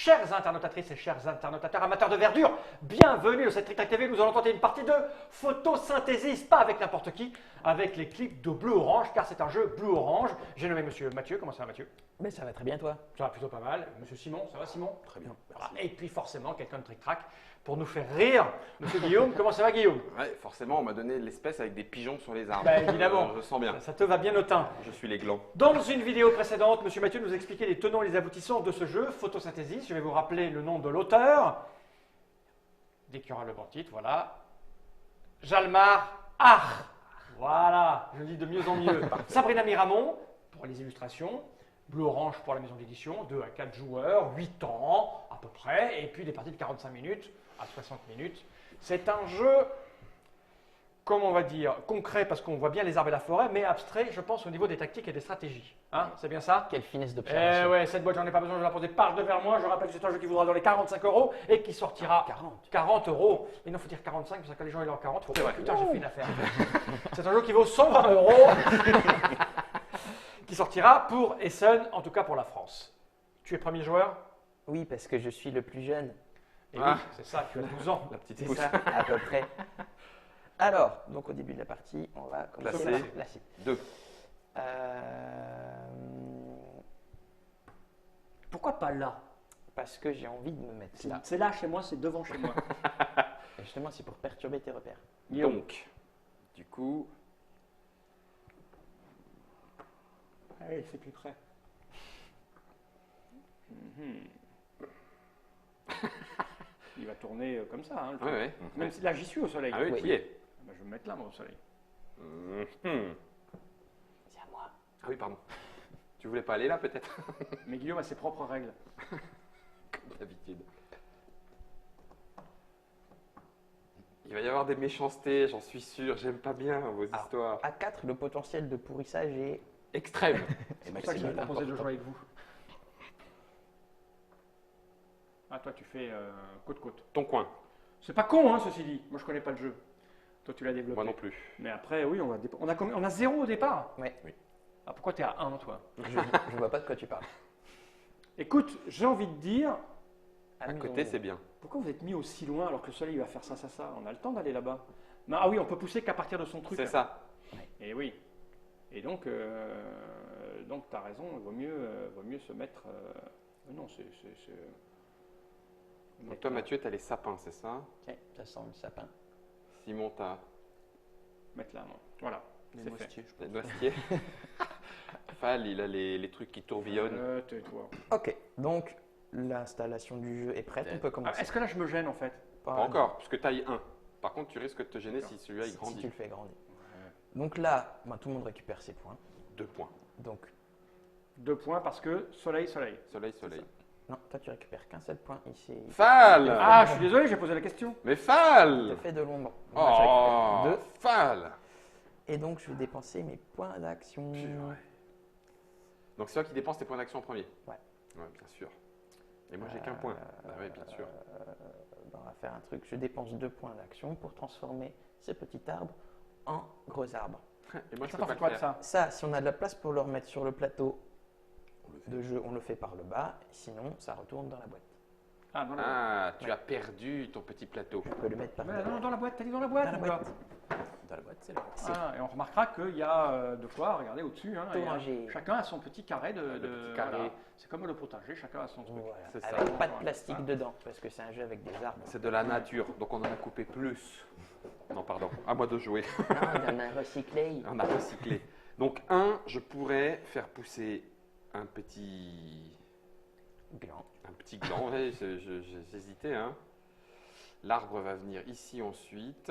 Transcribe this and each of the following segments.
Chères internautatrices et chers internautateurs amateurs de verdure, bienvenue dans cette Tic Tac TV. Nous allons tenter une partie de photosynthèse, pas avec n'importe qui, avec les clips de Bleu-Orange, car c'est un jeu Bleu-Orange. J'ai nommé Monsieur Mathieu. Comment ça va, Mathieu? Mais ça va très bien, toi? Ça va plutôt pas mal. Monsieur Simon, ça va, Simon? Très bien. Voilà. Et puis forcément, quelqu'un de tric-trac pour nous faire rire. Monsieur Guillaume, comment ça va, Guillaume? Ouais, forcément, on m'a donné l'espèce avec des pigeons sur les arbres. Bah, évidemment. Je sens bien. Ça te va bien au teint. Je suis les glands. Dans une vidéo précédente, Monsieur Mathieu nous expliquait les tenants et les aboutissants de ce jeu, photosynthèse. Je vais vous rappeler le nom de l'auteur. Dès qu'il y aura le bon titre, voilà. Jalmar Ach. Voilà, je le dis de mieux en mieux. Sabrina Miramon pour les illustrations. Bleu-Orange pour la maison d'édition. 2 à 4 joueurs, 8 ans à peu près. Et puis des parties de 45 minutes à 60 minutes. C'est un jeu, comment on va dire, concret parce qu'on voit bien les arbres et la forêt, mais abstrait, je pense, au niveau des tactiques et des stratégies. Hein, c'est bien ça? Quelle finesse Eh d'observation. ouais, cette boîte, j'en ai pas besoin, je la poser par devers moi. Je rappelle que c'est un jeu qui vaudra dans les 45 € et qui sortira 40 €. Mais non, il faut dire 45 parce que quand les gens ils ont 40, il faut putain, j'ai fait une affaire. C'est un jeu qui vaut 120 € qui sortira pour Essen, en tout cas pour la France. Tu es premier joueur? Oui, parce que je suis le plus jeune. Et Ah. oui, c'est ça, tu as 12 ans. La petite C'est pousse. ça, à peu près. Alors, donc au début de la partie, on va commencer Placer. par placer. 2. Pourquoi pas là? Parce que j'ai envie de me mettre là. C'est là chez moi, c'est devant chez moi. Et justement, c'est pour perturber tes repères. Donc, du coup, Allez, c'est plus près. Il va tourner comme ça. Hein, le truc. ouais. Même si là, j'y suis au soleil. Ah oui, Oui. tu y es. Bah, je vais me mettre là, moi, au soleil. Mhm. C'est à moi. Ah oui, pardon. Tu voulais pas aller là, peut-être? Mais Guillaume a ses propres règles. Comme d'habitude. Il va y avoir des méchancetés, j'en suis sûr. J'aime pas bien vos Ah. histoires. À 4, le potentiel de pourrissage est Extrême. C'est pour ça que j'ai proposé de jouer avec vous. Ah, toi, tu fais côte-côte. Ton coin. C'est pas con, hein, ceci dit. Moi, je connais pas le jeu. Toi, tu l'as développé. Moi non plus. Mais après, oui, on a 0 au départ. Ouais. Ah, pourquoi tu es à 1, toi? Je vois pas de quoi tu parles. Écoute, j'ai envie de dire, À côté, c'est bien. pourquoi vous êtes mis aussi loin alors que le soleil va faire ça? On a le temps d'aller là-bas. Non, ah oui, on peut pousser qu'à partir de son truc. C'est ça. Et oui. Et donc tu as raison, il vaut mieux se mettre. Non, c'est. Donc toi, Mathieu, t'as les sapins, c'est ça? Ouais, ça sent le sapin. Simon, t'as Mettre là, moi. Voilà. Les C'est noisetiers, les noisetiers. Fal, il a les trucs qui tourbillonnent. Tais-toi. Ok, donc l'installation du jeu est prête, on peut Ah, commencer. est-ce que là je me gêne en fait? Pas encore, puisque taille 1. Par contre, tu risques de te gêner si celui-là il Si grandit. tu le fais grandir. Donc là, tout le monde récupère ses points. 2 points. Donc, 2 points parce que soleil. Soleil. non, toi tu récupères qu'un seul point ici. Fal Ah, je suis désolé, j'ai posé la question. Mais Je Fal te fais de l'ombre. Oh, Moi, je récupère 2. Fal Et donc je vais dépenser mes points d'action. Purée. Donc c'est toi qui dépenses tes points d'action en premier? Ouais. Ouais, bien sûr. Et moi j'ai qu'un point. Ah ouais, bien sûr. On va faire un truc. Je dépense 2 points d'action pour transformer ce petit arbre en gros arbre. Et moi je Ça peux t'en pas fait quoi le de faire. ça? Ça, si on a de la place pour le remettre sur le plateau de jeu, on le fait par le bas. Sinon, ça retourne dans la boîte. Ah, dans la boîte. Ah, tu as perdu ton petit plateau. Je peux le mettre par Mais le non, bas. dans la boîte, t'as dit dans la boîte, Dans la mon gars. boîte. Dans la boîte, c'est là. Ah, et on remarquera qu'il y a de quoi regarder au-dessus. Hein, Tout et, rangé. chacun a son petit carré Le petit carré. voilà. C'est comme le potager, chacun a son truc. Voilà. C'est ça. Avec pas de Voilà. plastique Ah. dedans, parce que c'est un jeu avec des arbres. C'est de la nature, donc on en a coupé plus. Non, pardon, à moi de jouer. Non, il y en a recyclé. On a recyclé. Donc je pourrais faire pousser un petit Gland. gland. Ouais, j'hésitais. Hein. L'arbre va venir ici ensuite.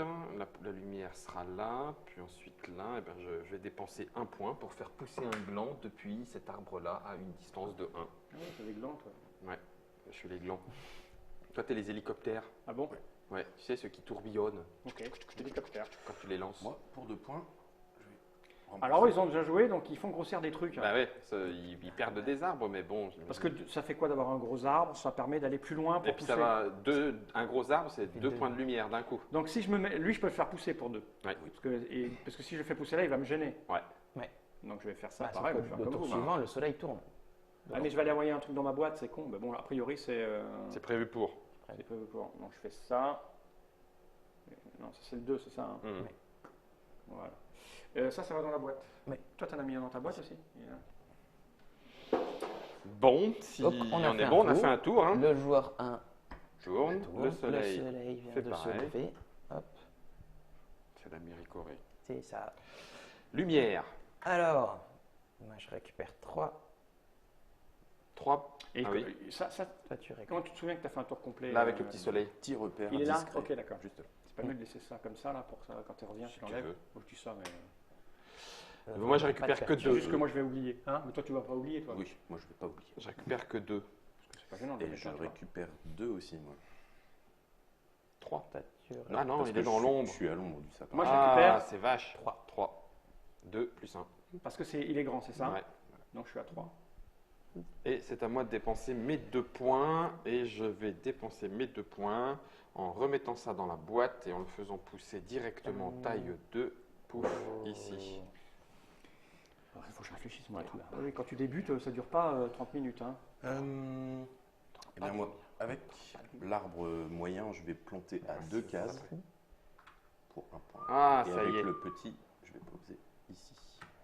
La lumière sera là, puis ensuite là. Et ben, je vais dépenser 1 point pour faire pousser un gland depuis cet arbre-là à une distance de 1. Ah ouais, t'as des glands, toi. Ouais, je suis les glands. Toi, t'es les hélicoptères. Ah bon? Ouais, tu sais, ceux qui tourbillonnent Ok. Hélicoptère. quand tu les lances. Moi, pour 2 points, je vais rembourser. Alors eux, ils ont déjà joué, donc ils font grossir des trucs. Bah ouais, ils perdent des arbres, mais bon. Parce que ça fait quoi d'avoir un gros arbre? Ça permet d'aller plus loin pour Et puis pousser. ça va, un gros arbre, c'est 2 deux. points de lumière d'un coup. Donc si je me mets, lui, je peux le faire pousser pour 2. Ouais. Parce que si je le fais pousser là, il va me gêner. Ouais. Ouais. Donc je vais faire ça Bah, sauf pareil, que je vais faire le comme tour vous. hein. suivant, le soleil tourne. Ah, mais je vais aller envoyer un truc dans ma boîte, c'est con. Mais bon, a priori, c'est prévu pour. prévu pour. Donc, je fais ça. Non, ça, c'est le 2, c'est ça, hein. Mhm. Voilà. Ça va dans la boîte. Oui. Toi, tu en as mis un dans ta boîte aussi? Bon, si Hop, on, on a est fait un bon, on a tour. fait un tour. Hein. Le joueur 1 Tourne, tourne, le soleil, vient fait de pareil. se lever. Hop, c'est la Miricorée. c'est ça. Lumière, Alors, moi je récupère 3. 3. Et Ah oui. ça, Toi tu récupères. comment tu te souviens que tu as fait un tour complet Là, avec le petit soleil. Petit repère Il est là? discret. Ok, d'accord. Juste là. C'est pas mieux de laisser ça comme ça, là, pour que ça, quand tu reviens, Si tu tu l'enlèves. veux. Ou je dis ça, mais. Moi, je récupère que C'est deux. juste que moi, je vais oublier. Hein? Mais toi, tu vas pas oublier, toi. Oui, moi je vais pas oublier. Je récupère que 2. Parce que c'est pas gênant de le Et mettre je là, tu vois. récupère 2 aussi, moi. 3. Ah, non, Parce il que est dans je suis- l'ombre. Je suis à l'ombre du sapin. Moi, je Ah, récupère. c'est vache. 3. 3. 2 plus 1. Parce que il est grand, c'est ça? Ouais. Donc, je suis à 3. Et c'est à moi de dépenser mes 2 points. Et je vais dépenser mes 2 points en remettant ça dans la boîte et en le faisant pousser directement taille 2. Pouf, ici. Il faut que je réfléchisse, moi, à tout. Oui, quand tu débutes, ça dure pas 30 minutes. Hein. Eh bien, moi, avec l'arbre moyen, je vais planter à 2 cases pour 1 point. Ah, Et ça avec y est. le petit, je vais poser ici.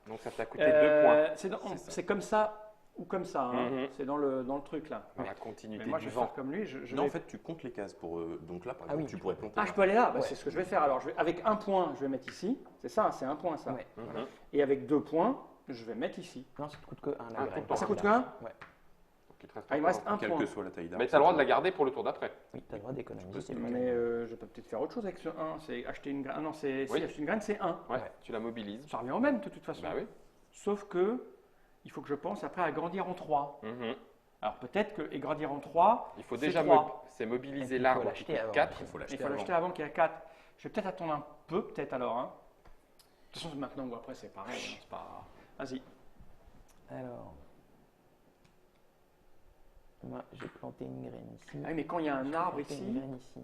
Donc ça t'a coûté 2 points. C'est C'est ça. c'est comme ça ou comme ça. Hein. Mhm. C'est dans le truc, là. Dans la Mais continuité moi, je du vais vent. faire comme lui. Je Non, vais- en fait, tu comptes les cases pour. Donc là, par Ah exemple, oui. tu pourrais planter. Ah, là. je peux aller là? Bah, Ouais. c'est ce que je vais faire. Alors, avec 1 point, je vais mettre ici. C'est ça, c'est 1 point, ça. Ouais. Mhm. Et avec 2 points, je vais mettre ici. Non, ça te coûte que 1 Ah, la graine. tout le Ça coûte Là. qu'un? Ouais. Donc, il te reste Ah, il me encore reste un Quelle point. que soit la taille d'arbre. Mais tu as le droit de la garder pour le tour d'après. Oui, tu as le droit d'économiser. tes Mais points. je peux peut-être faire autre chose avec ce 1. C'est acheter une graine. Ah non, c'est Oui. si acheter une graine, c'est 1. Ouais, Ouais. tu la mobilises. Ça revient au même, de toute façon. Bah oui. Sauf que il faut que je pense après à grandir en 3. Mhm. Alors peut-être que et grandir en 3, Il faut c'est déjà 3. c'est Et mobiliser puis, il faut l'arbre qui l'acheter coûte avant. 4. Il faut Il l'acheter faut avant. l'acheter avant qu'il y ait 4. Je vais peut-être attendre un peu, peut-être alors. Hein. De toute façon, maintenant ou après, c'est pareil. Hein, c'est pas... Vas-y. Alors. Moi, j'ai planté une graine ici. Ah oui, mais quand il y a un arbre Planté ici, une graine ici.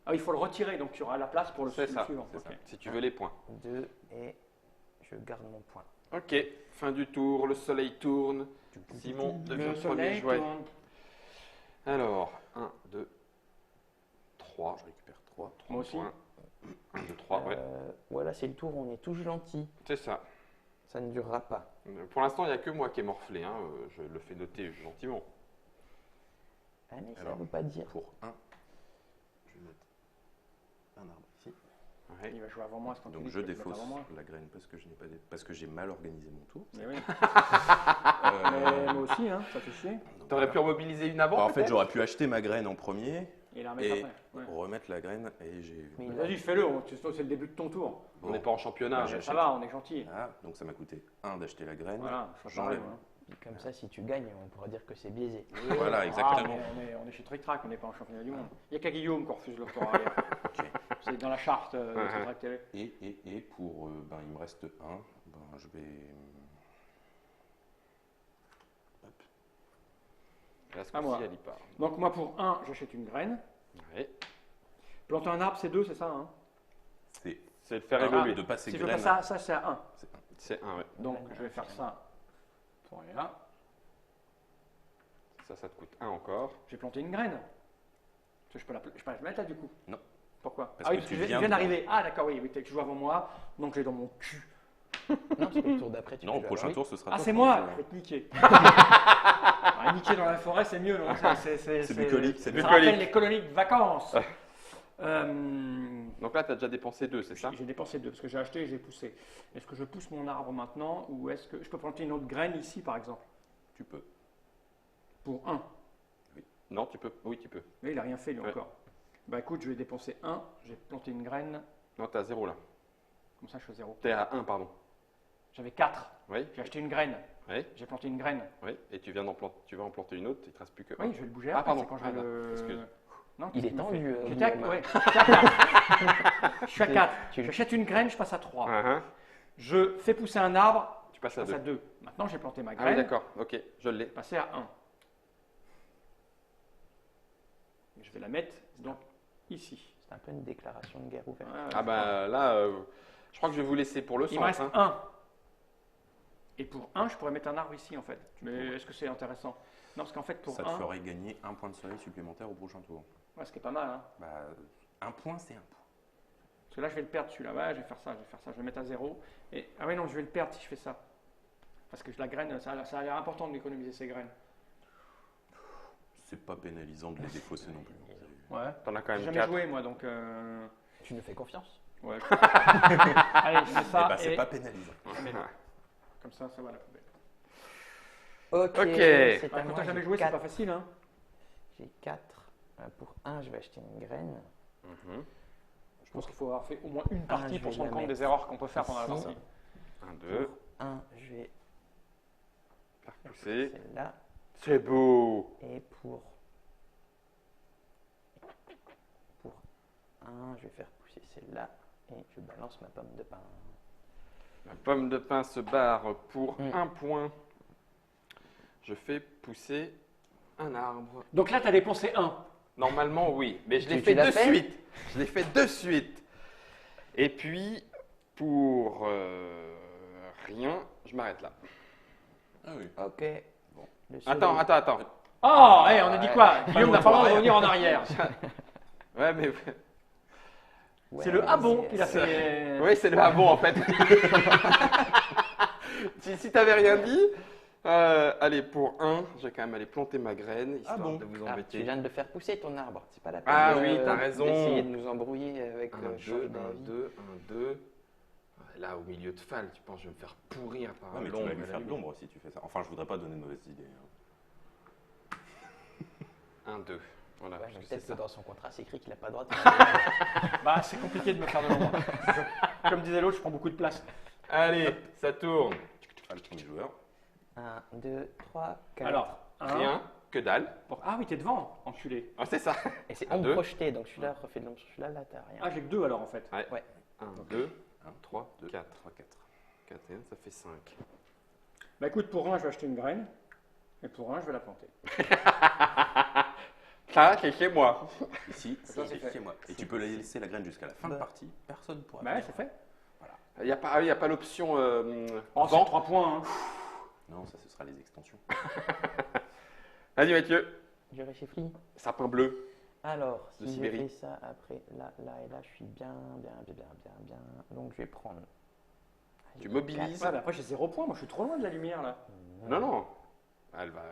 ah, il faut le retirer, donc tu auras la place pour le C'est ça. suivant. c'est Ok. ça. Si tu veux les points. 2 et je garde mon point. Ok, fin du tour, le soleil tourne. Simon devient Le le premier soleil jouet. tourne. Alors, 1, 2, 3. Je récupère 3. Moi aussi. 1, 2, 3, ouais. Voilà, c'est le tour où on est tous gentils. C'est ça. Ça ne durera pas. Pour l'instant, il n'y a que moi qui ai morflé. Hein. Je le fais noter gentiment. Ah, mais ça ne Alors, veut pas dire. Pour 1, je vais mettre un arbre ici. Ouais. Il va jouer avant moi. c'est quand tu Donc dis je qu'il va te mettre défausse avant moi. la graine parce que je n'ai pas parce que j'ai mal organisé mon tour. Mais oui. Euh, Mais moi aussi, hein, ça fait chier. donc T'aurais voilà. pu en mobiliser une avant Bah, en fait, peut-être j'aurais pu acheter ma graine en premier Et la remettre et après. Ouais. remettre la graine et j'ai. Mais il Vas-y, fais-le. C'est le début de ton tour. On n'est pas en championnat. Ouais, Ça j'achète. va, on est gentil. Ah, donc ça m'a coûté 1 d'acheter la graine. Voilà, ça J'enlève. pareil, hein. Comme ça, si tu gagnes, on pourra dire que c'est biaisé. Voilà, Ah, exactement. mais on est chez Trick Track, on n'est pas en championnat du monde. Il n'y a qu'à Guillaume qu'on refuse le retour arrière. Ok. C'est dans la charte de Trick Track TV. Et pour. Ben, il me reste 1. Ben, je vais. Hop. Là, ce À moi. coup-ci, elle y part. Donc moi pour 1, j'achète une graine. Ouais. Planter un arbre, c'est 2, c'est ça hein. C'est C'est le faire un, évoluer. de passer Si je veux graine. pas ça c'est à 1. C'est un. C'est 1, ouais. Donc je vais faire ça pour aller là. Ça te coûte 1 encore. J'ai planté une graine. Parce que je peux la mettre là du coup. Non. Pourquoi Parce Ah oui, que parce tu que je viens viens de- d'arriver. Ah d'accord, oui, tu joues avant moi. Donc j'ai dans mon cul. Non, parce que le tour d'après, tu Non, peux au jouer prochain avec. tour, ce sera Ah toi c'est qui moi, vas je jouer. vais te niquer. Ah, niquer dans la forêt c'est mieux, non C'est bucolique, c'est Ça bucolique. rappelle les colonies de vacances. Donc là, tu as déjà dépensé 2, c'est ça? J'ai dépensé 2 parce que j'ai acheté et j'ai poussé. Est-ce que je pousse mon arbre maintenant ou est-ce que je peux planter une autre graine ici par exemple Tu peux. pour 1? Non, tu peux. Oui, tu peux. Mais il n'a rien fait lui Ouais. encore. Bah écoute, je vais dépenser 1, j'ai planté une graine, Non, tu as 0 là. comme ça je fais 0. Tu es à 1, pardon. J'avais 4, Oui, j'ai acheté une graine, oui, j'ai planté une graine. oui. Et tu vas en planter une autre, il ne te reste plus que 1. Oui, je vais le bouger Ah, après, pardon. c'est quand je vais Ah, le... excuse. Non, Il qu'est-ce est qu'il m'a tendu. fait J'étais à, Guillaume. ouais, j'étais à 4. Je suis à 4. Tu- J'achète une graine, je passe à 3. Ah, Je fais pousser un arbre, tu passes je à passe 2. à 2. Maintenant j'ai planté ma Ah oui, graine, d'accord. Ok, je l'ai. passer à 1. Je vais la mettre donc ici. C'est un peu une déclaration de guerre ouverte. Ouais, Ah bah là, je crois que je vais vous laisser pour le il me centre. reste Hein. 1. Et pour 1, je pourrais mettre un arbre ici en fait. Mais est-ce que c'est intéressant? Non, parce qu'en fait pour Ça te 1, ferait gagner un point de soleil supplémentaire au prochain tour. ouais, ce qui est pas mal. Hein. Bah, un point, c'est un point. Parce que là, je vais le perdre celui-là. Ouais, je vais faire ça, je vais faire ça. Je vais mettre à 0. Et, ah oui, non, je vais le perdre si je fais ça. Parce que la graine, ça a l'air important d'économiser ces graines. C'est pas pénalisant de les défausser non plus. Ouais. T'en as quand J'ai même jamais 4. joué moi, donc. Tu nous fais confiance? Ouais. Allez, je fais Eh ça. bah, c'est et pas pénalisant. je mets là. Comme ça va à la poubelle. Ok. Ok. C'est à Ouais, quand moi, t'as jamais j'ai joué, c'est quatre. pas facile. Hein. J'ai 4. Pour 1, je vais acheter une graine. Mhm. Je pense qu'il faut avoir fait au moins une Ah, partie je pour vais se rendre la compte mettre des erreurs qu'on peut faire pendant la ici. partie. 1, 2, Pour 1, je vais faire pousser. celle-là. C'est beau. Et pour 1, je vais faire pousser celle-là. Et je balance ma pomme de pain. La pomme de pin se barre pour Mm. 1 point. Je fais pousser un arbre. Donc là, tu as dépensé 1. Normalement, oui, mais je l'ai Tu fait l'as de fait suite. Je l'ai fait de suite. Et puis, pour rien, je m'arrête là. Ah oui. Ok. Bon. Le soleil. Attends. Oh, hey, on a dit quoi? Ouais. Guillaume n'a pas le droit de revenir en arrière. Ouais, mais Ouais, C'est le ah bon c'est- qu'il a fait. oui, c'est le ah bon en fait. Si t'avais rien dit, allez, pour 1, je vais quand même aller planter ma graine, histoire bon de vous Ah, tu embêter. viens de le faire pousser ton arbre. C'est pas la peine Ah de- oui, t'as raison. d'essayer de nous embrouiller avec 1, le 2, change 1, d'avis. 2, 1, 2. Là, au milieu de Fall, tu penses que je vais me faire pourrir par Ouais, mais tu l'ombre vas lui et la faire de lumière. l'ombre si tu fais ça. Enfin, je voudrais pas donner de mauvaises idées. Hein. 1, 2. Voilà, Ouais, parce mais que c'est peut-être que ça. dans son contrat, c'est écrit qu'il n'a pas le droit de faire Bah, c'est compliqué de me faire de l'ombre. Comme disait l'autre, je prends beaucoup de place. Allez, ça tourne. Ah, le premier joueur. 1, 2, 3, 4. Alors, 1. Rien, que dalle. Ah oui, t'es devant, enculé. Ah, c'est ça. Et c'est Un, ombre deux. projetée, donc celui-là refait de l'ombre sur celui-là, là t'as rien. Ah, j'ai que 2 alors en fait. 1, 2, 3, 2, 4. 3, 4. 4 et 1, ça fait 5. Bah écoute, pour 1, je vais acheter une graine. Et pour 1, je vais la planter. Ça, c'est chez moi. Ici, Ça, c'est fait. chez moi. Et tu peux laisser la graine jusqu'à la fin de partie. Personne ne pourra. Bah ouais, venir. c'est fait. Il n'y a pas l'option Oh, c'est vent. 3 points. Hein. Non, ça, ce sera les extensions. Vas-y, Mathieu. Je réfléchis. Sapin bleu. Alors, De si je Sibérie. fais ça après, là et là, je suis bien. Donc je vais prendre. Tu mobilises. Ouais, mais après, j'ai 0 points. Moi, je suis trop loin de la lumière là. Non. Elle va.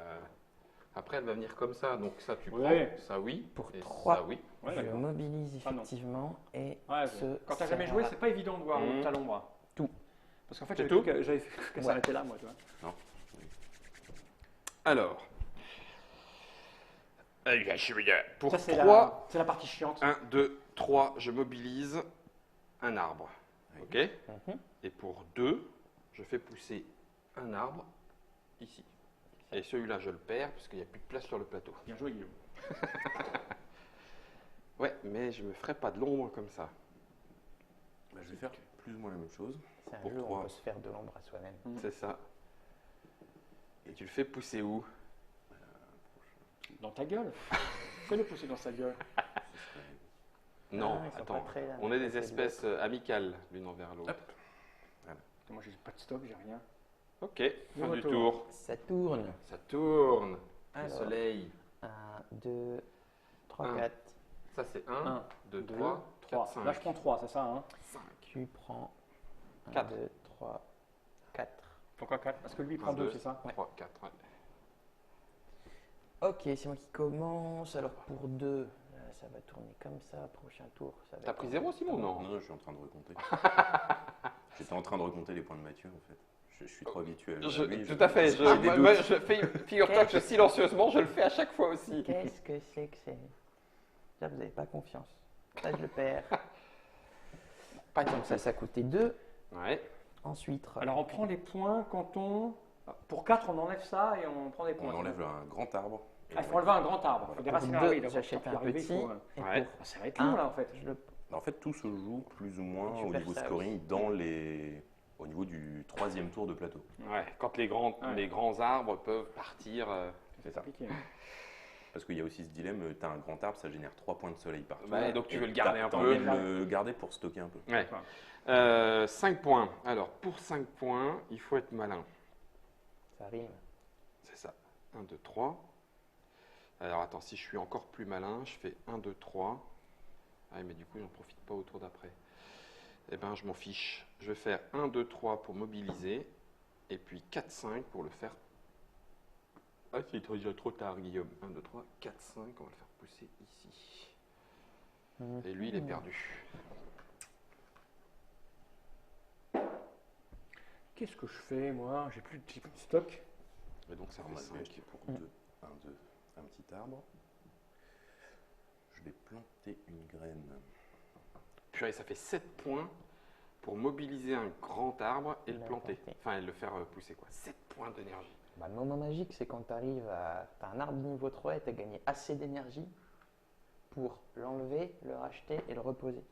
Après, elle va venir comme ça. Donc, ça, tu prends. Ouais. Ça, oui. Pour Et 3. Ça, oui. Ouais, Je d'accord. mobilise Ah non. effectivement et Ouais, quand t'as jamais joué, serra- c'est pas évident de voir où t'as l'ombre. Tout. Parce qu'en fait, C'est j'avais tout cru j'avais fait qu'elle Ouais. s'arrêtait là, moi, tu vois. Alors. Pour Ça, c'est 3. la partie chiante. 1, 2, 3, je mobilise un arbre. Ok. Mhm. Et pour 2, je fais pousser un arbre ici. Et celui-là, je le perds parce qu'il n'y a plus de place sur le plateau. Bien joué, Guillaume. Ouais, mais je me ferai pas de l'ombre comme ça. Bah, je vais faire plus ou moins la même chose. C'est un Pour jeu où on trois. peut se faire de l'ombre à soi-même. C'est ça. Et tu le fais pousser où? Dans ta gueule. Fais-le pousser dans sa gueule. Non, ils sont attends. pas très là, On est ça, des c'est espèces amicales l'une envers l'autre. Moi, j'ai pas de stock, j'ai rien. Ok, fin Nouveau du tour. tour. Ça tourne. Ça tourne. Le Alors. soleil. 1, 2, 3, Un. 4. Ça c'est 1, 1, 2, 2, 3, 3. 4, 5. Là, je prends 3, c'est ça, hein. 5. Tu prends 1, Quatre. 2, 3, 4. Pourquoi 4? Parce que lui, il prend 2, c'est ça? 3, 4. Ouais. Ok, c'est moi qui commence. Alors pour 2, ça va tourner comme ça. Prochain tour, ça va T'as être pris en 0 même Simon temps. Non. Non, je suis en train de recompter. J'étais en train de recompter les points de Mathieu, en fait. Je suis trop habitué à lui. Tout à fait. j'ai des Moi, doutes. je fais, figure-toi que silencieusement, je le fais à chaque fois aussi. Qu'est-ce que c'est que c'est? Là, vous n'avez pas confiance. Là, je le perds. Pas Donc ça, ça a coûté 2. Ouais. Ensuite, Alors, on prend les points quand on. Pour 4, on enlève ça et on prend des points. On enlève un grand arbre. Et Ah, il faut enlever un grand arbre. Il faut pour déraciner un 2, oui, d'abord. j'achète Pour un y arriver, il petit. faut, Et Ouais. pour Ça va être long, là, en fait. je le... En fait, tout se joue plus ou moins Tu au perds niveau ça scoring au niveau du 3e tour de plateau. Ouais. Quand les grands arbres peuvent partir. C'est compliqué. Parce qu'il y a aussi ce dilemme, tu as un grand arbre, ça génère 3 points de soleil par tour. Ouais, donc tu Et veux le garder un t'as peu. envie de le garder pour stocker un peu. Ouais. 5 points. Alors, pour 5 points, il faut être malin. Ça rime. C'est ça. 1, 2, 3. Alors attends, si je suis encore plus malin, je fais 1, 2, 3. Ah, mais du coup, j'en profite pas au tour d'après. Eh ben, je m'en fiche. Je vais faire 1, 2, 3 pour mobiliser. Et puis 4, 5 pour le faire. Ah, c'est déjà trop tard, Guillaume. 1, 2, 3, 4, 5. On va le faire pousser ici. Et lui, il est perdu. Qu'est-ce que je fais, moi? J'ai plus de stock. Et donc, ça Alors, fait moi, je vais 5. acheter pour 2, 1 petit arbre. Je vais planter une graine. Purée, ça fait 7 points pour mobiliser un grand arbre et le planter. Enfin, et le faire pousser, quoi. 7 points d'énergie. Bah, le moment magique, c'est quand tu arrives à. T'as un arbre niveau 3 et tu as gagné assez d'énergie pour l'enlever, le racheter et le reposer.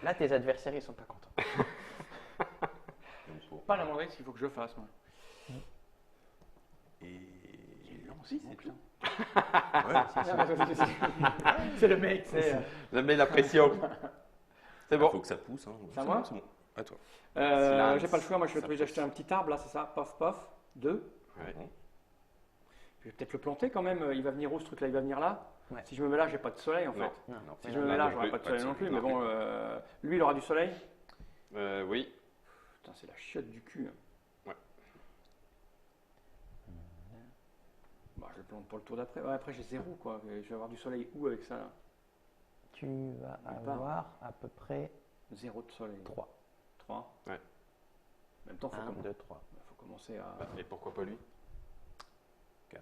Là, tes adversaires, ils sont pas contents. Donc, pour Pas la moindre ce qu'il faut que je fasse, moi. Et. Si, c'est putain. Ouais, C'est le mec, c'est. Jamais la pression. C'est Il bon. faut que ça pousse. Hein. C'est à moi bon. À toi. J'ai pas le choix, moi je vais Ça obligé d'acheter un petit arbre, là, c'est ça? Pof, pof. 2. Ouais. Je vais peut-être le planter quand même. Il va venir où ce truc-là? Il va venir là? Ouais. Si je me mets là, j'ai pas de soleil en fait. Non. Non. Si je me mets là, j'aurai pas de soleil non plus. Mais bon, lui, il aura du soleil. Oui. Putain, c'est la chiotte du cul. Ouais. Bah, je le plante pour le tour d'après. Ouais, après, j'ai 0 quoi. Je vais avoir du soleil où avec ça là? Tu vas Nulle part. avoir à peu près 0 de soleil. 3. 3. Ouais. En même temps, 1, 2, 3. faut commencer à. Et pourquoi pas lui?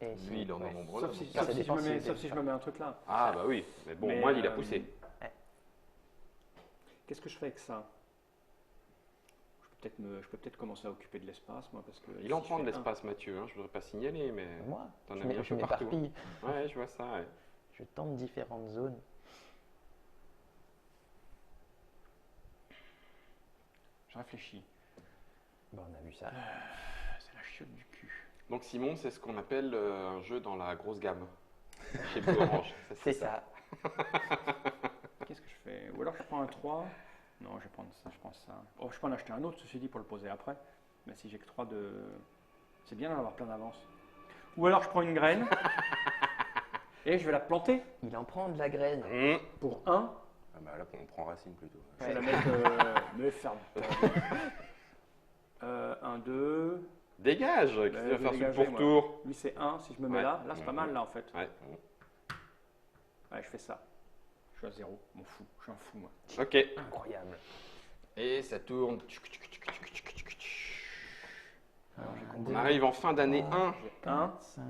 Et Lui, il en a ouais. nombreux. Sauf là, si, donc. ça sauf si dépend je me mets, si sauf si je me mets un truc là. Ah, bah oui. Mais bon, Mais, moi, il a poussé. Qu'est-ce que je fais avec ça? Je peux peut-être commencer à occuper de l'espace, moi, parce que. Il en si je prend de fais l'espace, Mathieu. Hein. Je voudrais pas signaler, mais Moi, t'en je as mis un je peu partout. m'éparpille. Ouais, je vois ça. Ouais. Je tente différentes zones. Je réfléchis. Bon, on a vu ça. C'est la chiotte du cul. Donc, Simon, c'est ce qu'on appelle un jeu dans la grosse gamme. Chez Blue Orange. C'est ça. Qu'est-ce que je fais? Ou alors je prends un 3. Non, je vais prendre ça, je prends ça. Oh, je peux en acheter un autre, ceci dit, pour le poser après. Mais si j'ai que 3 de. C'est bien d'en avoir plein d'avance. Ou alors je prends une graine. Et je vais la planter Il en prend de la graine. Mmh. pour 1. Ah bah là, on prend racine plutôt. Je vais la mettre. Mais ferme. 1, 2. Dégage, qui je va vais faire ce dégager, pourtour. Lui c'est 1. Si je me mets Ouais. là, c'est pas mal là en fait. Ouais. Ouais, je fais ça. Je suis à 0. M'en fous. Je suis un fou moi. Ok. Incroyable. Et ça tourne. Alors, j'ai On arrive en fin d'année 1. J'ai 1. 5.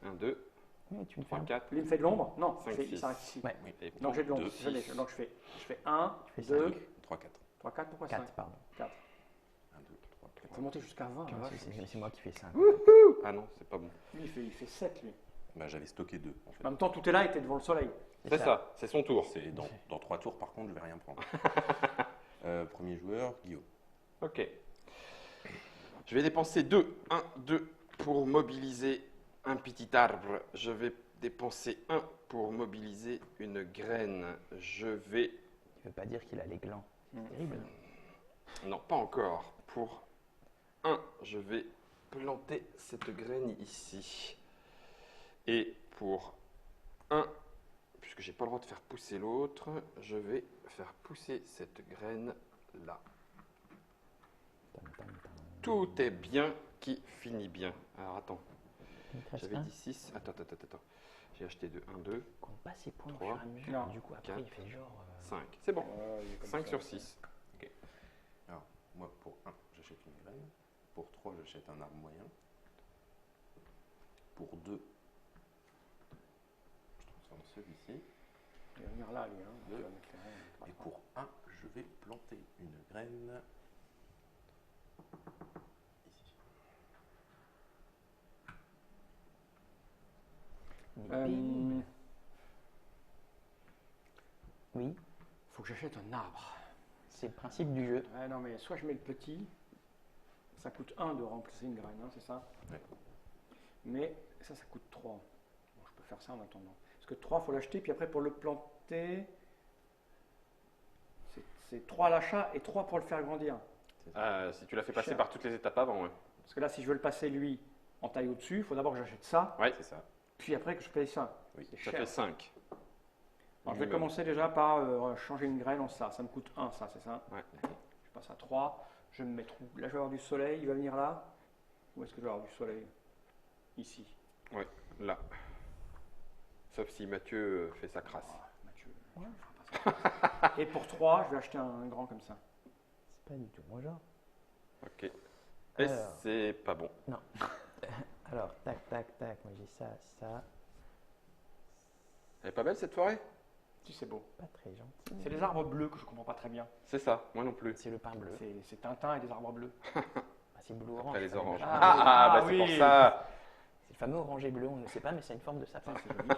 1, 2, Oui, tu me fais 3, un. 4. Lui il me fait de l'ombre? Non, Cinq, il six. s'arrête ici. Ouais. Et Donc j'ai de l'ombre. deux, Je l'ai. six. Donc je fais 1, Tu fais 2, 5. 3, 4. 3, 4, pourquoi 5? 4, pardon. 4. 1, 2, 3, 4. Il faut monter jusqu'à 20. la vache. C'est moi qui fais 5. Ah non, c'est pas bon. Lui il fait 7 lui. Bah, j'avais stocké 2 en fait. En même temps, tout est là, il était devant le soleil. C'est ça, c'est son tour. C'est dans 3 tours, par contre, je vais rien prendre. Premier joueur, Guillaume. Ok. Je vais dépenser 2. 1, 2 pour mobiliser un petit arbre. Je vais dépenser 1 pour mobiliser une graine. Je vais... Tu veux pas dire qu'il a les glands. Terrible. Non, pas encore. Pour 1, je vais planter cette graine ici. Et pour 1, puisque j'ai pas le droit de faire pousser l'autre, je vais faire pousser cette graine là. Tam, tam, tam. Tout est bien qui finit bien. Alors attends, Il te reste j'avais un. dit 6. Attends. J'ai acheté 2, 1, 2, Compte pas ses points au Trois. fur et à mesure. Non. Du coup, après, 4, il fait genre. 5. C'est bon. il est comme 5 ça. sur 6. Alors, moi, pour 1, j'achète une graine. Pour 3, j'achète un arbre moyen. Pour 2, je transforme celui-ci. Il va venir là, lui. Hein. Deux. Il va mettre les règles. Et pour 1, je vais planter une graine ici. il est pénible. Oui, Faut que j'achète un arbre. c'est le principe du jeu. Ouais, non, mais soit je mets le petit. Ça coûte 1 de remplacer une graine, hein, c'est ça? Ouais. Mais ça coûte 3. Bon, je peux faire ça en attendant. Parce que 3, il faut l'acheter, puis après pour le planter, c'est 3 à l'achat et 3 pour le faire grandir. Si tu l'as fait passer Cher. par toutes les étapes avant, ouais. Parce que là, si je veux le passer, lui, en taille au-dessus, il faut d'abord que j'achète ça, Ouais, C'est ça. puis après que je paye ça. Oui. C'est ça cher. fait 5. Alors, je vais commencer déjà par changer une graine en ça. Ça me coûte 1, ça, c'est ça. Ouais. Je passe à 3. Je vais me mettre où? Là, je vais avoir du soleil. Il va venir là. Où est-ce que je vais avoir du soleil? Ici. Là. Sauf si Mathieu fait sa crasse. Ah, Mathieu, il fera pas ça. Et pour 3, je vais acheter un grand comme ça. C'est pas du tout mon genre. Ok. Et Alors. c'est pas bon. Alors, tac, tac, tac. Moi, j'ai ça, ça. Elle est pas belle cette forêt? Si, c'est beau. Pas très gentil. C'est les arbres bleus que je comprends pas très bien. C'est ça, moi non plus. C'est le pain bleu. C'est Tintin et des arbres bleus. Ah, c'est bleu orange. Après les ça, oranges. déjà. Bah c'est oui. pour ça. C'est le fameux orangé bleu, on ne sait pas, mais c'est une forme de sapin. Ça, c'est joli.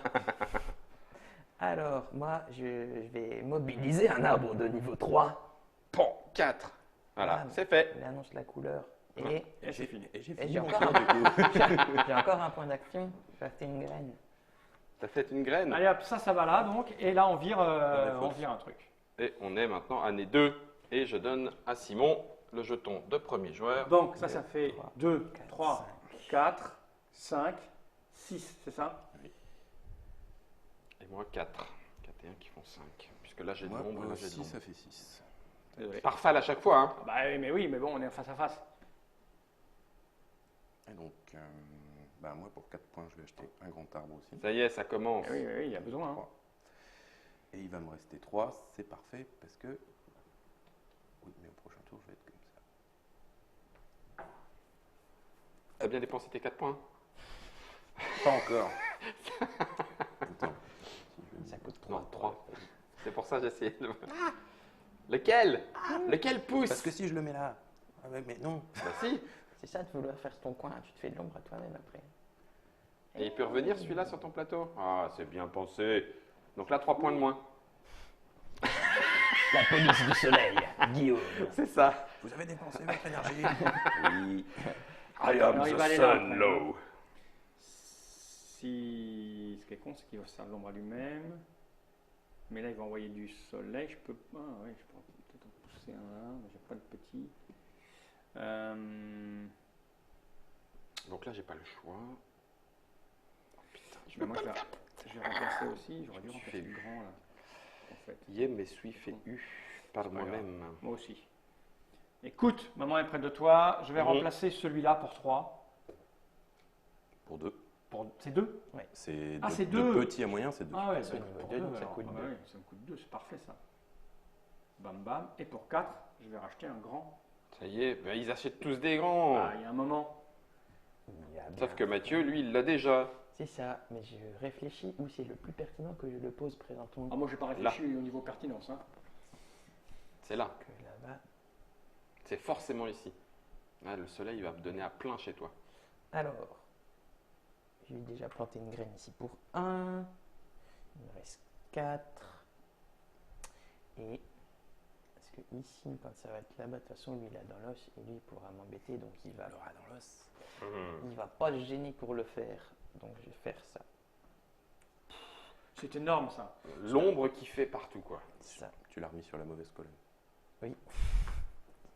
Alors, moi, je vais mobiliser un arbre de niveau 3. Bon, 4. Voilà, Ah, c'est fait. Il annonce la couleur. Ouais. Et Et c'est fini. Et j'ai Et fini j'ai mon encore tour, du coup. j'ai encore un point d'action. J'ai acheté une graine. T'as fait une graine. Allez hop, ça va là donc. Et là, on vire fausses. un truc. Et on est maintenant année 2. Et je donne à Simon le jeton de premier joueur. Donc, ça fait 3, 2, 4, 3, 4, 5, 6, c'est ça? Et moi 4. 4 et 1 qui font 5. Puisque là j'ai de Moi, l'ombre, là j'ai de 6, l'ombre. ça fait 6. Désolé. Par fall à chaque fois, hein. Ah bah oui, mais bon, on est face à face. Et donc, moi, pour 4 points, je vais acheter un grand arbre aussi. Ça y est, ça commence. Eh oui, il y a besoin. Hein. 3. Et il va me rester 3, c'est parfait, parce que... Oui, mais au prochain tour, je vais être comme ça. T'as bien dépensé tes 4 points. Pas encore. Attends. Ça coûte 3. Non, 3. C'est pour ça que j'ai essayé de... Lequel? Lequel pousse? Parce que si je le mets là... Ah ouais, mais non. Bah si. C'est ça de vouloir faire ton coin. Tu te fais de l'ombre à toi-même après. Et il peut revenir celui-là sur ton plateau? Ah, c'est bien pensé. Donc là, 3 points de moins. La police du soleil, Guillaume. C'est ça. Vous avez dépensé votre énergie. Oui. I Alors, il va aller là. low. Si... Ce qui est con, c'est qu'il va se faire de l'ombre à lui-même. Mais là, il va envoyer du soleil. Je peux pas. Oui, je peux peut-être en pousser un là, mais j'ai pas de petit. Donc là, j'ai pas le choix. Ben, moi, je vais remplacer aussi. J'aurais dû me suis remplacer fait le eu. grand là. En fait. Yé, me suis fait eu par pas moi-même. Moi aussi. Écoute, maman est près de toi. Je vais Mhm. remplacer celui-là pour 3. Pour 2. C'est 2? C'est Ah, c'est de deux. petit à moyen, c'est 2. Ah ouais, c'est donc niveau pour 2, deux, donc ça alors. coûte Ah bah 2. oui, ça me coûte 2, c'est parfait ça. Bam bam. Et pour 4, je vais racheter un grand. Ça y est, bah, ils achètent tous des grands. Ah, il y a un moment. Il y a bien- Sauf que Mathieu, lui, il l'a déjà. C'est ça, mais je réfléchis où c'est le plus pertinent que je le pose présentement Ah, moi, j'ai pas réfléchi au niveau pertinence. Hein. C'est là. que là-bas. C'est forcément ici. Ah, le soleil va me donner à plein chez toi. Alors, j'ai déjà planté une graine ici pour 1. Il me reste 4. Et parce que ici, quand ça va être là-bas, de toute façon, lui il a dans l'os et lui il pourra m'embêter, donc il va dans l'os. Il va pas se gêner pour le faire, donc je vais faire ça. C'est énorme ça. L'ombre qui fait partout, quoi. Ça, Tu l'as remis sur la mauvaise colonne.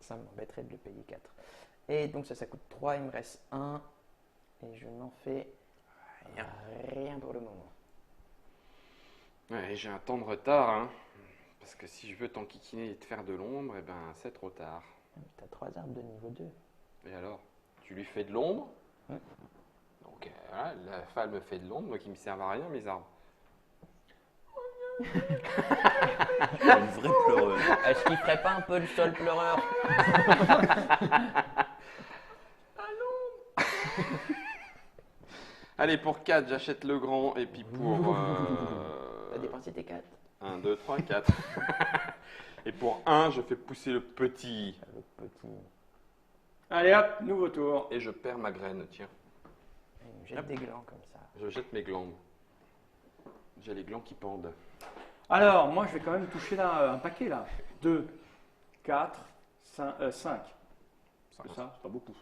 ça m'embêterait de le payer 4. Et donc ça coûte 3, il me reste 1. Et je n'en fais rien pour le moment. Ouais, j'ai un temps de retard, hein. Parce que si je veux t'enquiquiner et te faire de l'ombre, eh ben, c'est trop tard. Tu as 3 arbres de niveau 2. Et alors? Tu lui fais de l'ombre? Ouais. Donc, voilà, la femme me fait de l'ombre, moi qui me servent à rien, mes arbres. Une vraie pleureuse. Est-ce qu'il ferait pas un peu le sol pleureur? Allez, pour 4, j'achète le grand, et puis pour... T'as dépensé tes 4. 1, 2, 3, 4. Et pour 1, je fais pousser le petit. Le petit. Allez hop, nouveau tour. Et je perds ma graine, tiens. Il me jette des glands comme ça. Je jette mes glandes. J'ai les glands qui pendent. Alors, moi, je vais quand même toucher là un paquet là. 2, 4, 5. C'est ça, c'est pas beaucoup.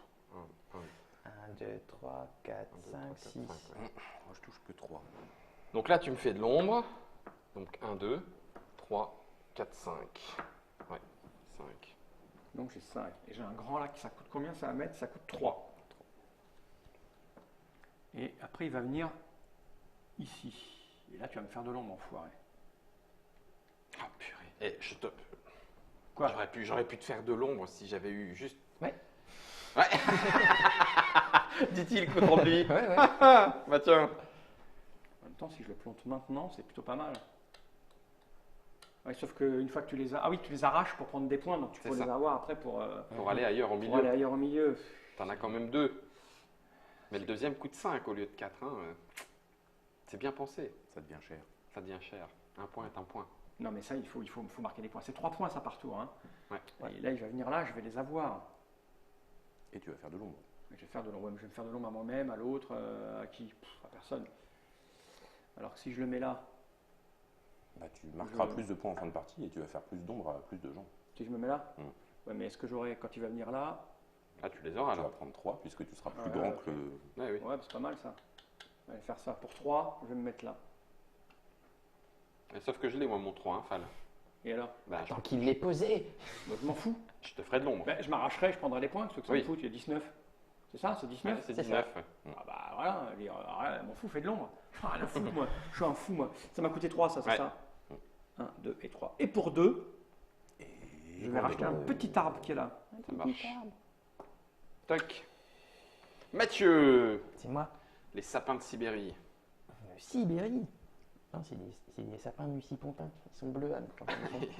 1, 2, 3, 4, 5, 6. Moi, je touche que 3. Donc là, tu me fais de l'ombre. Donc 1, 2, 3, 4, 5. Ouais, 5. Donc j'ai 5. Et j'ai un grand là, ça coûte combien ça va mettre? Ça coûte 3. Et après, il va venir ici. Et là, tu vas me faire de l'ombre, enfoiré. Ah purée. Eh, je te... Quoi? J'aurais pu te faire de l'ombre si j'avais eu juste... Ouais. Ouais. Dit-il contre lui. Ouais, ouais. Bah tiens. En même temps, si je le plante maintenant, c'est plutôt pas mal. Ouais, sauf qu'une fois que tu les as... Ah oui, tu les arraches pour prendre des points, donc tu C'est peux ça. les avoir après pour Pour aller ailleurs au aller milieu. ailleurs au milieu. T'en as quand même 2. Mais le deuxième coûte 5 au lieu de 4. Hein. C'est bien pensé. Ça devient cher. Ça devient cher. Un point est un point. Non, mais ça, il faut marquer des points. C'est 3 points, ça, par tour. Hein. Ouais. Et là, il va venir là, je vais les avoir. Et tu vas faire de l'ombre. Je vais faire de l'ombre. Je vais me faire de l'ombre à moi-même, à l'autre, à qui? À personne. Alors que si je le mets là, Bah, tu marqueras plus de points en fin de partie et tu vas faire plus d'ombre à plus de gens. si je me mets là, Mm. ouais, mais est-ce que j'aurai, quand il va venir là, Ah, tu les auras Tu vas là. prendre 3 puisque tu seras plus Ouais, grand ok. que le... Ouais, oui. ouais, c'est pas mal ça. Je vais faire ça pour 3, je vais me mettre là. Et sauf que je l'ai, moi, mon 3, hein, Fall. Et alors? Bah, Tant qu'il l'ait posé. Bah, je m'en fous. je te ferai de l'ombre. Ben, je m'arracherai, je prendrai les points, parce que ça Oui. me fout, il y a 19. C'est ça, c'est 19? Ouais, c'est c'est 19. ouais. Ah bah voilà, je m'en fous, fais de l'ombre. Ah, rien à foutre, moi. Je suis un fou, moi. Ça m'a coûté 3, ça, c'est Ouais. ça? 1, 2 et 3. Et pour 2, Et je vais racheter un petit arbre qui est là. Ça marche. Toc. Mathieu. C'est moi. Les sapins de Sibérie. Sibérie. Non, c'est des sapins de Lucie Pontin. Ils sont bleus, Anne, quand ils sont.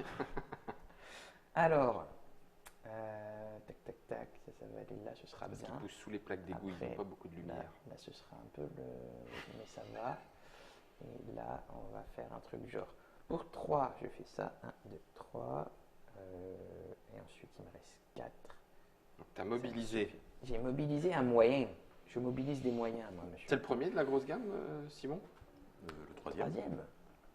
Alors, tac, tac, ça va aller là, ce sera Parce qu'ils bien. poussent sous les plaques d'égout, ils Après, n'ont pas beaucoup de Là, lumière. là, ce sera un peu le... Mais ça va. Et là, on va faire un truc genre... Pour 3, je fais ça. 1, 2, 3. Et ensuite, il me reste 4. Donc, tu as mobilisé. J'ai mobilisé un moyen. Je mobilise des moyens, moi, monsieur. C'est le premier de la grosse gamme, Simon? le troisième. Troisième.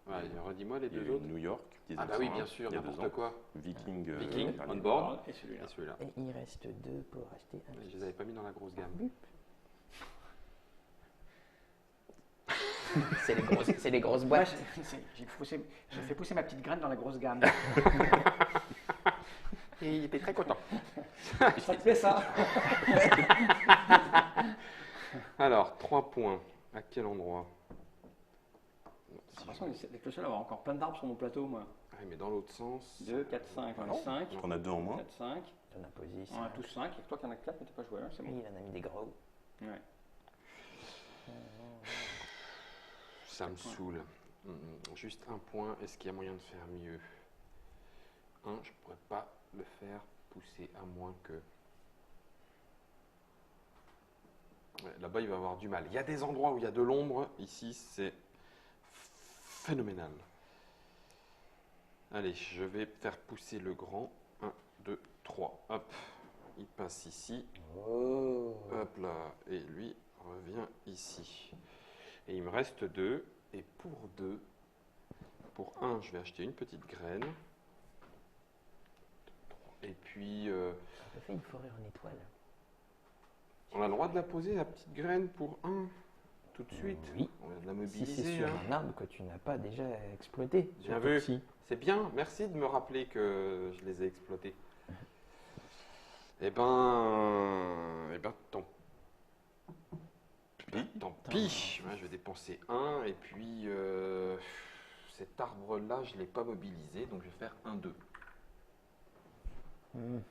Ouais, redis-moi les Il y a deux eu autres. New York. Ah bah oui, 1901, bien sûr, il y a 2 n'importe ans. quoi. Viking. Viking, dernier. on board. Et celui-là. Et celui-là. Et il reste 2 pour acheter un Je les avais pas mis dans la grosse gamme. Bip. C'est les grosses Ouais, boîtes. j'ai fait pousser ma petite graine dans la grosse gamme. Et il était très content. Ça te plaît ça? Alors, 3 points. À quel endroit? De toute façon, avec le seul, avoir encore plein d'arbres sur mon plateau, moi. Ah, mais dans l'autre sens. 2, 4, 5, j'en ai 5. On a 2 en moins. 4, 5. On a posé On a ça. tous 5. Et toi qui en as 4, mais t'as pas joué, hein, c'est Oui, bon. il en a mis des gros. Ouais. Ça me saoule. Juste un point. Est-ce qu'il y a moyen de faire mieux? Je pourrais pas le faire pousser à moins que... Ouais, là-bas, il va avoir du mal. Il y a des endroits où il y a de l'ombre. Ici, c'est phénoménal. Allez, je vais faire pousser le grand. 1, 2, 3. Hop. Il passe ici. Oh. Hop là. Et lui revient ici. Et il me reste 2. Et pour 2, pour 1, je vais acheter une petite graine. Et puis, On a fait une forêt en étoile. on a le droit de la poser, la petite graine, pour 1, tout de suite. Oui. On va de la Si mobiliser. c'est sur hein. un arbre que tu n'as pas déjà exploité. Bien surtout vu. si. C'est bien, merci de me rappeler que je les ai exploités. Eh ben, tant pis. Ouais, je vais dépenser 1 et puis cet arbre-là, je ne l'ai pas mobilisé, donc je vais faire 1, 2. Mhm.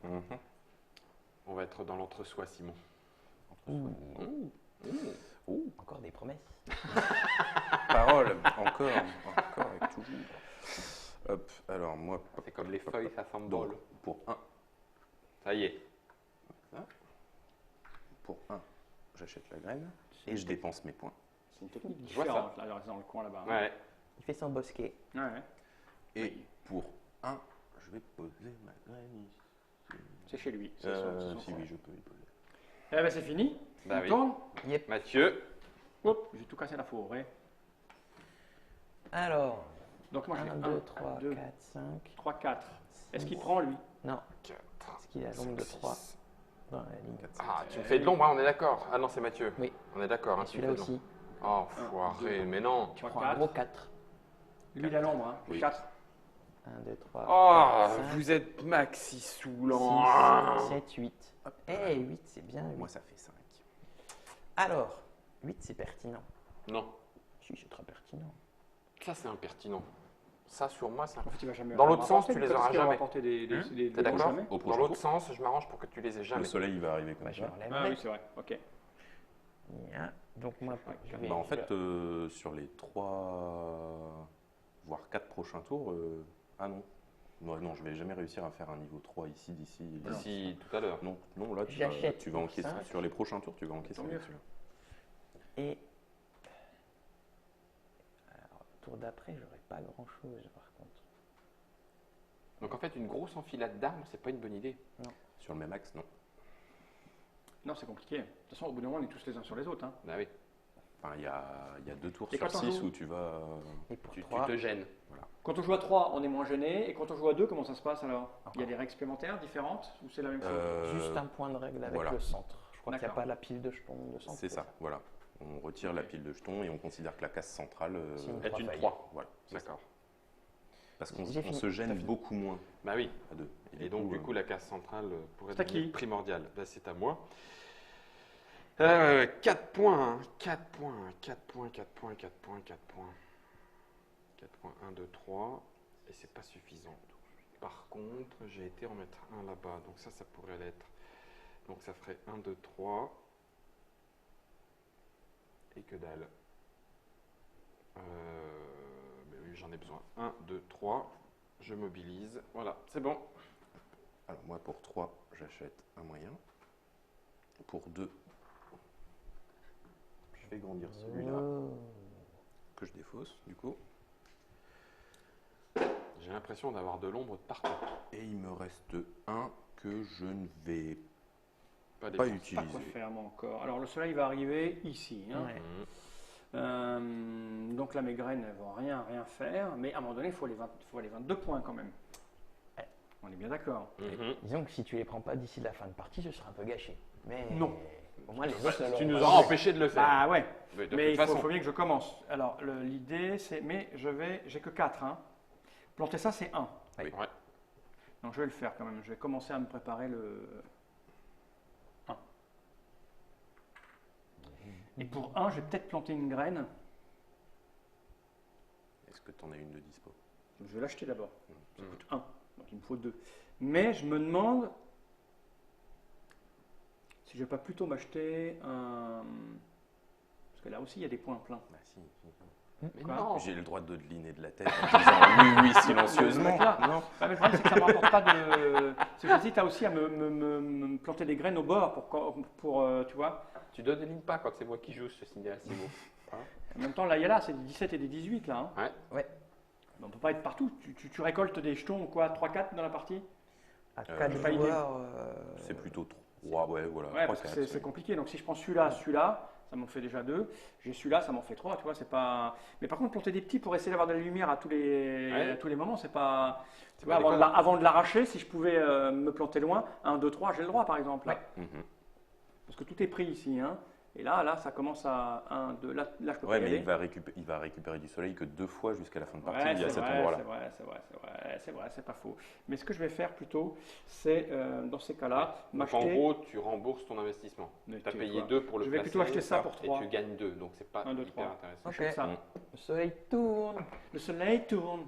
Mhm. On va être dans l'entre-soi, Simon. Encore des promesses. Parole, encore et toujours. Hop, alors moi, C'est comme les feuilles, ça donc, s'embole. pour 1, Ça y est. pour 1, j'achète la graine et je dépense mes points. C'est une technique Je vois ça. différente, là, il reste dans le coin là-bas. Ouais. Il fait son bosquet. Ouais. Et pour 1, je vais poser ma graine ici. C'est chez lui. C'est son Si coin. oui, je peux y poser. Eh ben c'est fini. Bah On oui. tourne. Yep. Mathieu, Hop, j'ai tout cassé la forêt. Alors, Donc moi j'ai 1, 1, 2, 3, 2, 4, 5. 3, 4. Est-ce qu'il prend lui? Non, 4. parce qu'il a l'ombre de 3 dans la ligne. Ah, tu me fais de l'ombre, hein, on est d'accord. Ah non, c'est Mathieu. Oui. On est d'accord, hein, Et tu me celui-là fais de l'ombre. aussi. Oh, foiré, mais non. Tu 3, prends un 4. gros 4. Lui il a l'ombre, hein. Oui. 4. 1, 2, 3. Oh, 5, vous êtes maxi saoulant. 6, 7, 8. Eh, 8, c'est bien. 8. Moi, ça fait 5. Alors, 8, c'est pertinent. Non, Si, c'est très pertinent. ça c'est impertinent. Ça sur moi, c'est En fait, il va jamais Dans en l'autre sens, rapporter, tu les parce auras qu'il va jamais. rapporter des T'es bons d'accord jamais. Au Dans prochain l'autre tour, sens, je m'arrange pour que tu les aies jamais. le soleil il va arriver comme Bah, je ça. Ah l'enlèverai. oui, c'est vrai. Ok. Bien. Donc moi, je vais... Bah, en fait, sur les 3, voire 4 prochains tours, ah non. Non, je vais jamais réussir à faire un niveau 3 ici, d'ici. D'ici tout à l'heure. Non, non, là, J'achète tu vas pour encaisser. 5. Sur les prochains tours, tu vas encaisser. Tant mieux. celui-là. Et alors, tour d'après, j'aurai pas grand-chose par contre. Donc en fait, une grosse enfilade d'armes, c'est pas une bonne idée. Sur le même axe, non. Non, c'est compliqué. De toute façon, au bout d'un moment, on est tous les uns sur les autres. Hein. Bah oui, Enfin, il y a 2 tours Et sur quand on 6 joue où tu vas. Et pour tu 3, te gênes. Quand on joue à 3, on est moins gêné. Et quand on joue à 2, comment ça se passe alors? Il y a Encore. des règles supplémentaires différentes ou c'est la même chose? juste un point de règle avec voilà. le centre. Je crois qu'il n'y a D'accord. pas la pile de jetons de centre. C'est ça, voilà. On retire la pile de jetons et on considère que la case centrale C'est une Est trois une failles. 3. voilà. c'est ça. D'accord. Parce qu'on J'ai on fini. se gêne beaucoup moins Bah oui. à 2. Et donc du coup, la case centrale pourrait C'est à qui? devenir primordiale. Bah, c'est à moi. 4 points, 4 points, 4 points, 4 points, 4 points, 4 points. 4 points, 1, 2, 3. Et c'est pas suffisant. Par contre, j'ai été en mettre un là-bas. Donc ça pourrait l'être. Donc ça ferait 1, 2, 3. Et que dalle. Mais oui, j'en ai besoin. 1, 2, 3. Je mobilise. Voilà, c'est bon. Alors moi pour 3, j'achète un moyen. Pour 2, je vais grandir celui-là Oh. que je défausse du coup. J'ai l'impression d'avoir de l'ombre de partout. Et il me reste un que je ne vais Pas pas dépenser. Pas quoi utiliser. faire moi encore. Alors le soleil va arriver ici. Hein. Ouais. Donc là mes graines ne vont rien faire. Mais à un moment donné, il faut les 22 points quand même. Ouais. On est bien d'accord. Mhm. Disons que si tu les prends pas d'ici la fin de partie, ce sera un peu gâché. Mais Non. au moins les autres, Tu l'auront nous pas. as empêché de le faire. Bah ouais. Mais de Mais toute il façon. faut bien que je commence. Alors l'idée c'est, mais j'ai que 4. Hein. Planter ça c'est 1. Ouais. Donc je vais le faire quand même. Je vais commencer à me préparer le 1. Et pour 1, je vais peut-être planter une graine. Est-ce que tu en as une de dispo? Je vais l'acheter d'abord. Ça Mhm. coûte 1. Donc il me faut 2. Mais je me demande si je vais pas plutôt m'acheter un... Parce que là aussi il y a des points pleins. Bah si. Mais Quoi non. J'ai le droit de deviner de la tête en disant oui, silencieusement. Non. Ouais, mais le problème c'est que ça ne me rapporte pas de... C'est que j'hésite aussi à me planter des graines au bord pour tu vois. Tu donnes des lignes pas quand c'est moi qui joue ce signal, c'est beau. En même temps, là, il y a là, c'est des 17 et des 18 là. Hein. Ouais. On ne peut pas être partout. Tu récoltes des jetons, quoi, 3-4 dans la partie? À Euh, 4 j'ai pas idée. joueurs, C'est plutôt 3, ouais, voilà. Ouais, 3, parce que 4, c'est compliqué. Donc si je prends celui-là, ça m'en fait déjà 2. J'ai celui-là, ça m'en fait 3, tu vois, c'est pas... Mais par contre, planter des petits pour essayer d'avoir de la lumière à tous les moments, c'est pas... Tu vois, pas avant de l'arracher, si je pouvais me planter loin, 1, 2, 3, j'ai le droit par exemple. Là. Ouais. Parce que tout est pris ici. Hein. Et là, ça commence à 1, 2, là je peux Ouais, pas y mais aller. il va récupérer du soleil que 2 fois jusqu'à la fin de partie. Ouais, Il y a c'est cet vrai, endroit-là. c'est vrai, c'est pas faux. Mais ce que je vais faire plutôt, c'est dans ces cas-là, Donc en m'acheter. gros, tu rembourses ton investissement. Mais Tu as tais-toi. payé 2 pour le Je vais placer, plutôt acheter ça pour et 3. tu gagnes 2, donc c'est pas 1, 2, hyper 3. intéressant. Ok. Comme ça. le soleil tourne. Le soleil tourne.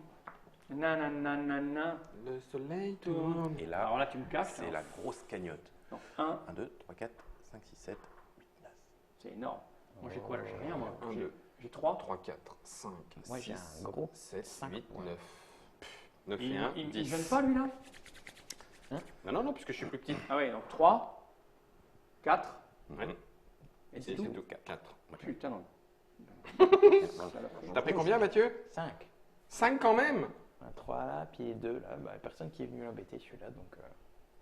Nananana. Le soleil tourne. Et là, Alors là, tu me casses. c'est la grosse cagnotte. 1, 1, 2, 3, 4, 5, 6, 7, 8, 9. c'est énorme. Moi, j'ai quoi là? J'ai rien, moi. 1, J'ai- 2, J'ai 3. 3, 4, 5, Moi, j'ai 6, un gros 7, 5 8, points. 9. 9 Il et 1, ne 10. gêne pas, lui, là? Non, puisque je suis plus petit. Ah oui, donc 3, 4, Ouais. et Et c'est c'est tout. tout, 4. Putain, non. T'as pris combien, Mathieu 5. 5 quand même. Un 3 là, puis 2 là. Bah, personne qui est venu l'embêter celui-là. Donc,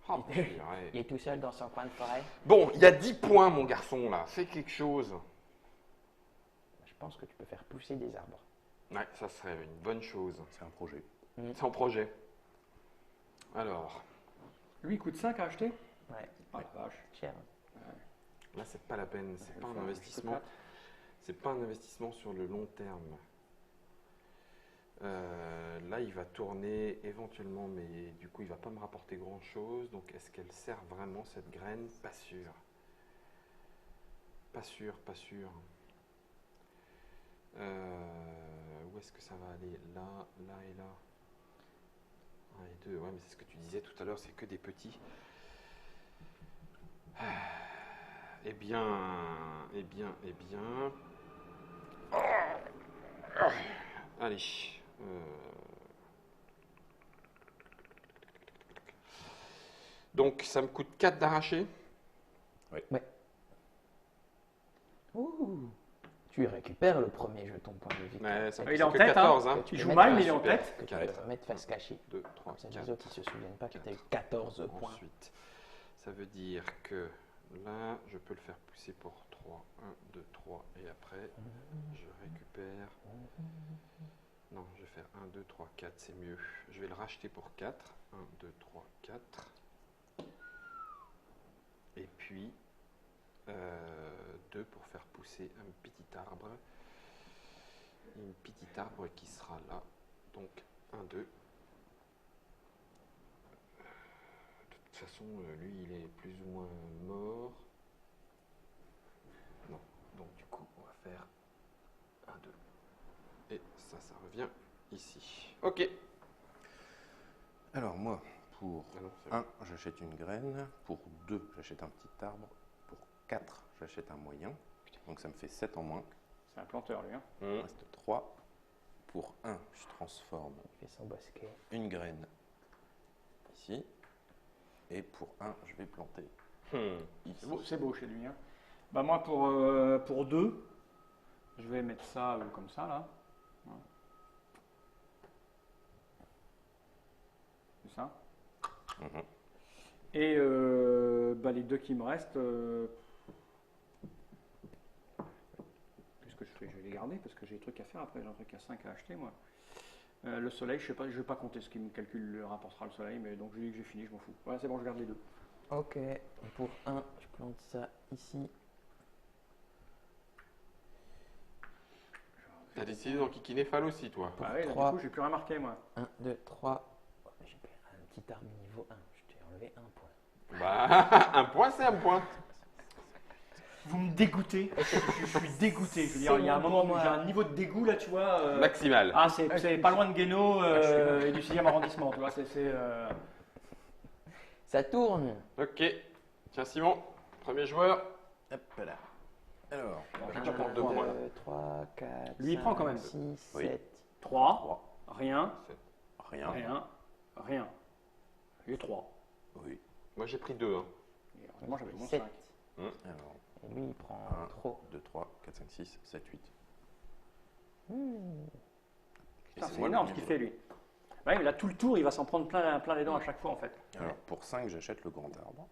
Oh, Il- purée. il est tout seul dans son coin de forêt. Bon, il y a 10 points, mon garçon, là. Fais quelque chose. Je pense que tu peux faire pousser des arbres. Ouais, ça serait une bonne chose. C'est un projet. C'est en projet. Alors, Lui, il coûte 5 à acheter? Ouais, Ah la vache. cher. là, c'est pas la peine. C'est pas un Enfin, investissement. C'est pas un investissement sur le long terme. Là, il va tourner éventuellement, mais du coup, il va pas me rapporter grand-chose. Donc, est-ce qu'elle sert vraiment, cette graine? Pas sûr. Pas sûr, pas sûr. Où est-ce que ça va aller? Là, là et là. 1 et 2. Ouais, mais c'est ce que tu disais tout à l'heure, c'est que des petits. Eh bien. Allez. Donc, ça me coûte 4 d'arracher. Ouh. Tu récupères le premier jeton point de victoire. Mais ça me Il est coûte en que tête, 14. hein. Hein. Tu Il peux joue mettre mal, un mais il est en super. tête. Que tu Quatre. peux mettre face cachée. 2, 3, Comme ça, 4. les autres, ils se souviennent pas que tu as eu Quatre. 14 points. Ensuite, ça veut dire que là, je peux le faire pousser pour 3. 1, 2, 3. Et après, je récupère. Non, je vais faire 1, 2, 3, 4. C'est mieux. Je vais le racheter pour 4. 1, 2, 3, 4. Et puis, 2 pour faire pousser un petit arbre. Une petite arbre qui sera là. Donc, 1, 2. De toute façon, lui, il est plus ou moins mort. Non. Donc, du coup, on va faire 1, 2. Et ça revient ici. Ok. Alors moi, pour Ah non, c'est bon. 1, j'achète une graine. Pour 2, j'achète un petit arbre. Pour 4, j'achète un moyen. Donc ça me fait 7 en moins. C'est un planteur, lui. Hein. Il me reste 3. Pour 1, je transforme Il fait son bosquet. une graine ici. Et pour 1, je vais planter ici. C'est beau chez lui. Hein. Bah, moi, pour 2, je vais mettre ça comme ça, là. Ouais. C'est ça. Mhm. Et bah, les 2 qui me restent, qu'est-ce que je fais? Je vais les garder parce que j'ai des trucs à faire après. J'ai un truc à 5 à acheter, moi. Le soleil, je sais pas, je vais pas compter ce qui me calcule rapportera le soleil, mais donc je dis que j'ai fini, je m'en fous. Voilà, c'est bon, je garde les 2. Ok. Pour 1, je plante ça ici. T'as décidé d'enquiquiner Fall aussi, toi. Pour Ah oui, là, du 3. coup, j'ai plus rien marqué, moi. 1, 2, 3. J'ai pris un petit arme niveau 1. Je t'ai enlevé 1 point. Bah, un point, c'est un point. Vous me dégoûtez. Je suis dégoûté. Je veux dire, C'est il y a un bon moment pour où moi. j'ai un niveau de dégoût, là, tu vois. Maximal. Ah, c'est pas loin de Guéno et du 6e arrondissement, tu vois. Ça tourne. Ok. Tiens, Simon, premier joueur. Hop là. Alors, Je prends 2 points. 3, 4. Lui, il prend quand même. 6, Oui. 7. 3, 3. rien, Rien. rien, rien. J'ai 3. Oui. Moi, j'ai pris 2. Hein. Moi, j'avais mon 7. 5. Alors, Et lui, il prend 1, trop. 2, 3, 4, 5, 6, 7, 8. Putain, c'est énorme ce qu'il fait, lui. Ouais, mais là, tout le tour, il va s'en prendre plein les dents à chaque fois, en fait. Alors, pour 5, j'achète le grand arbre.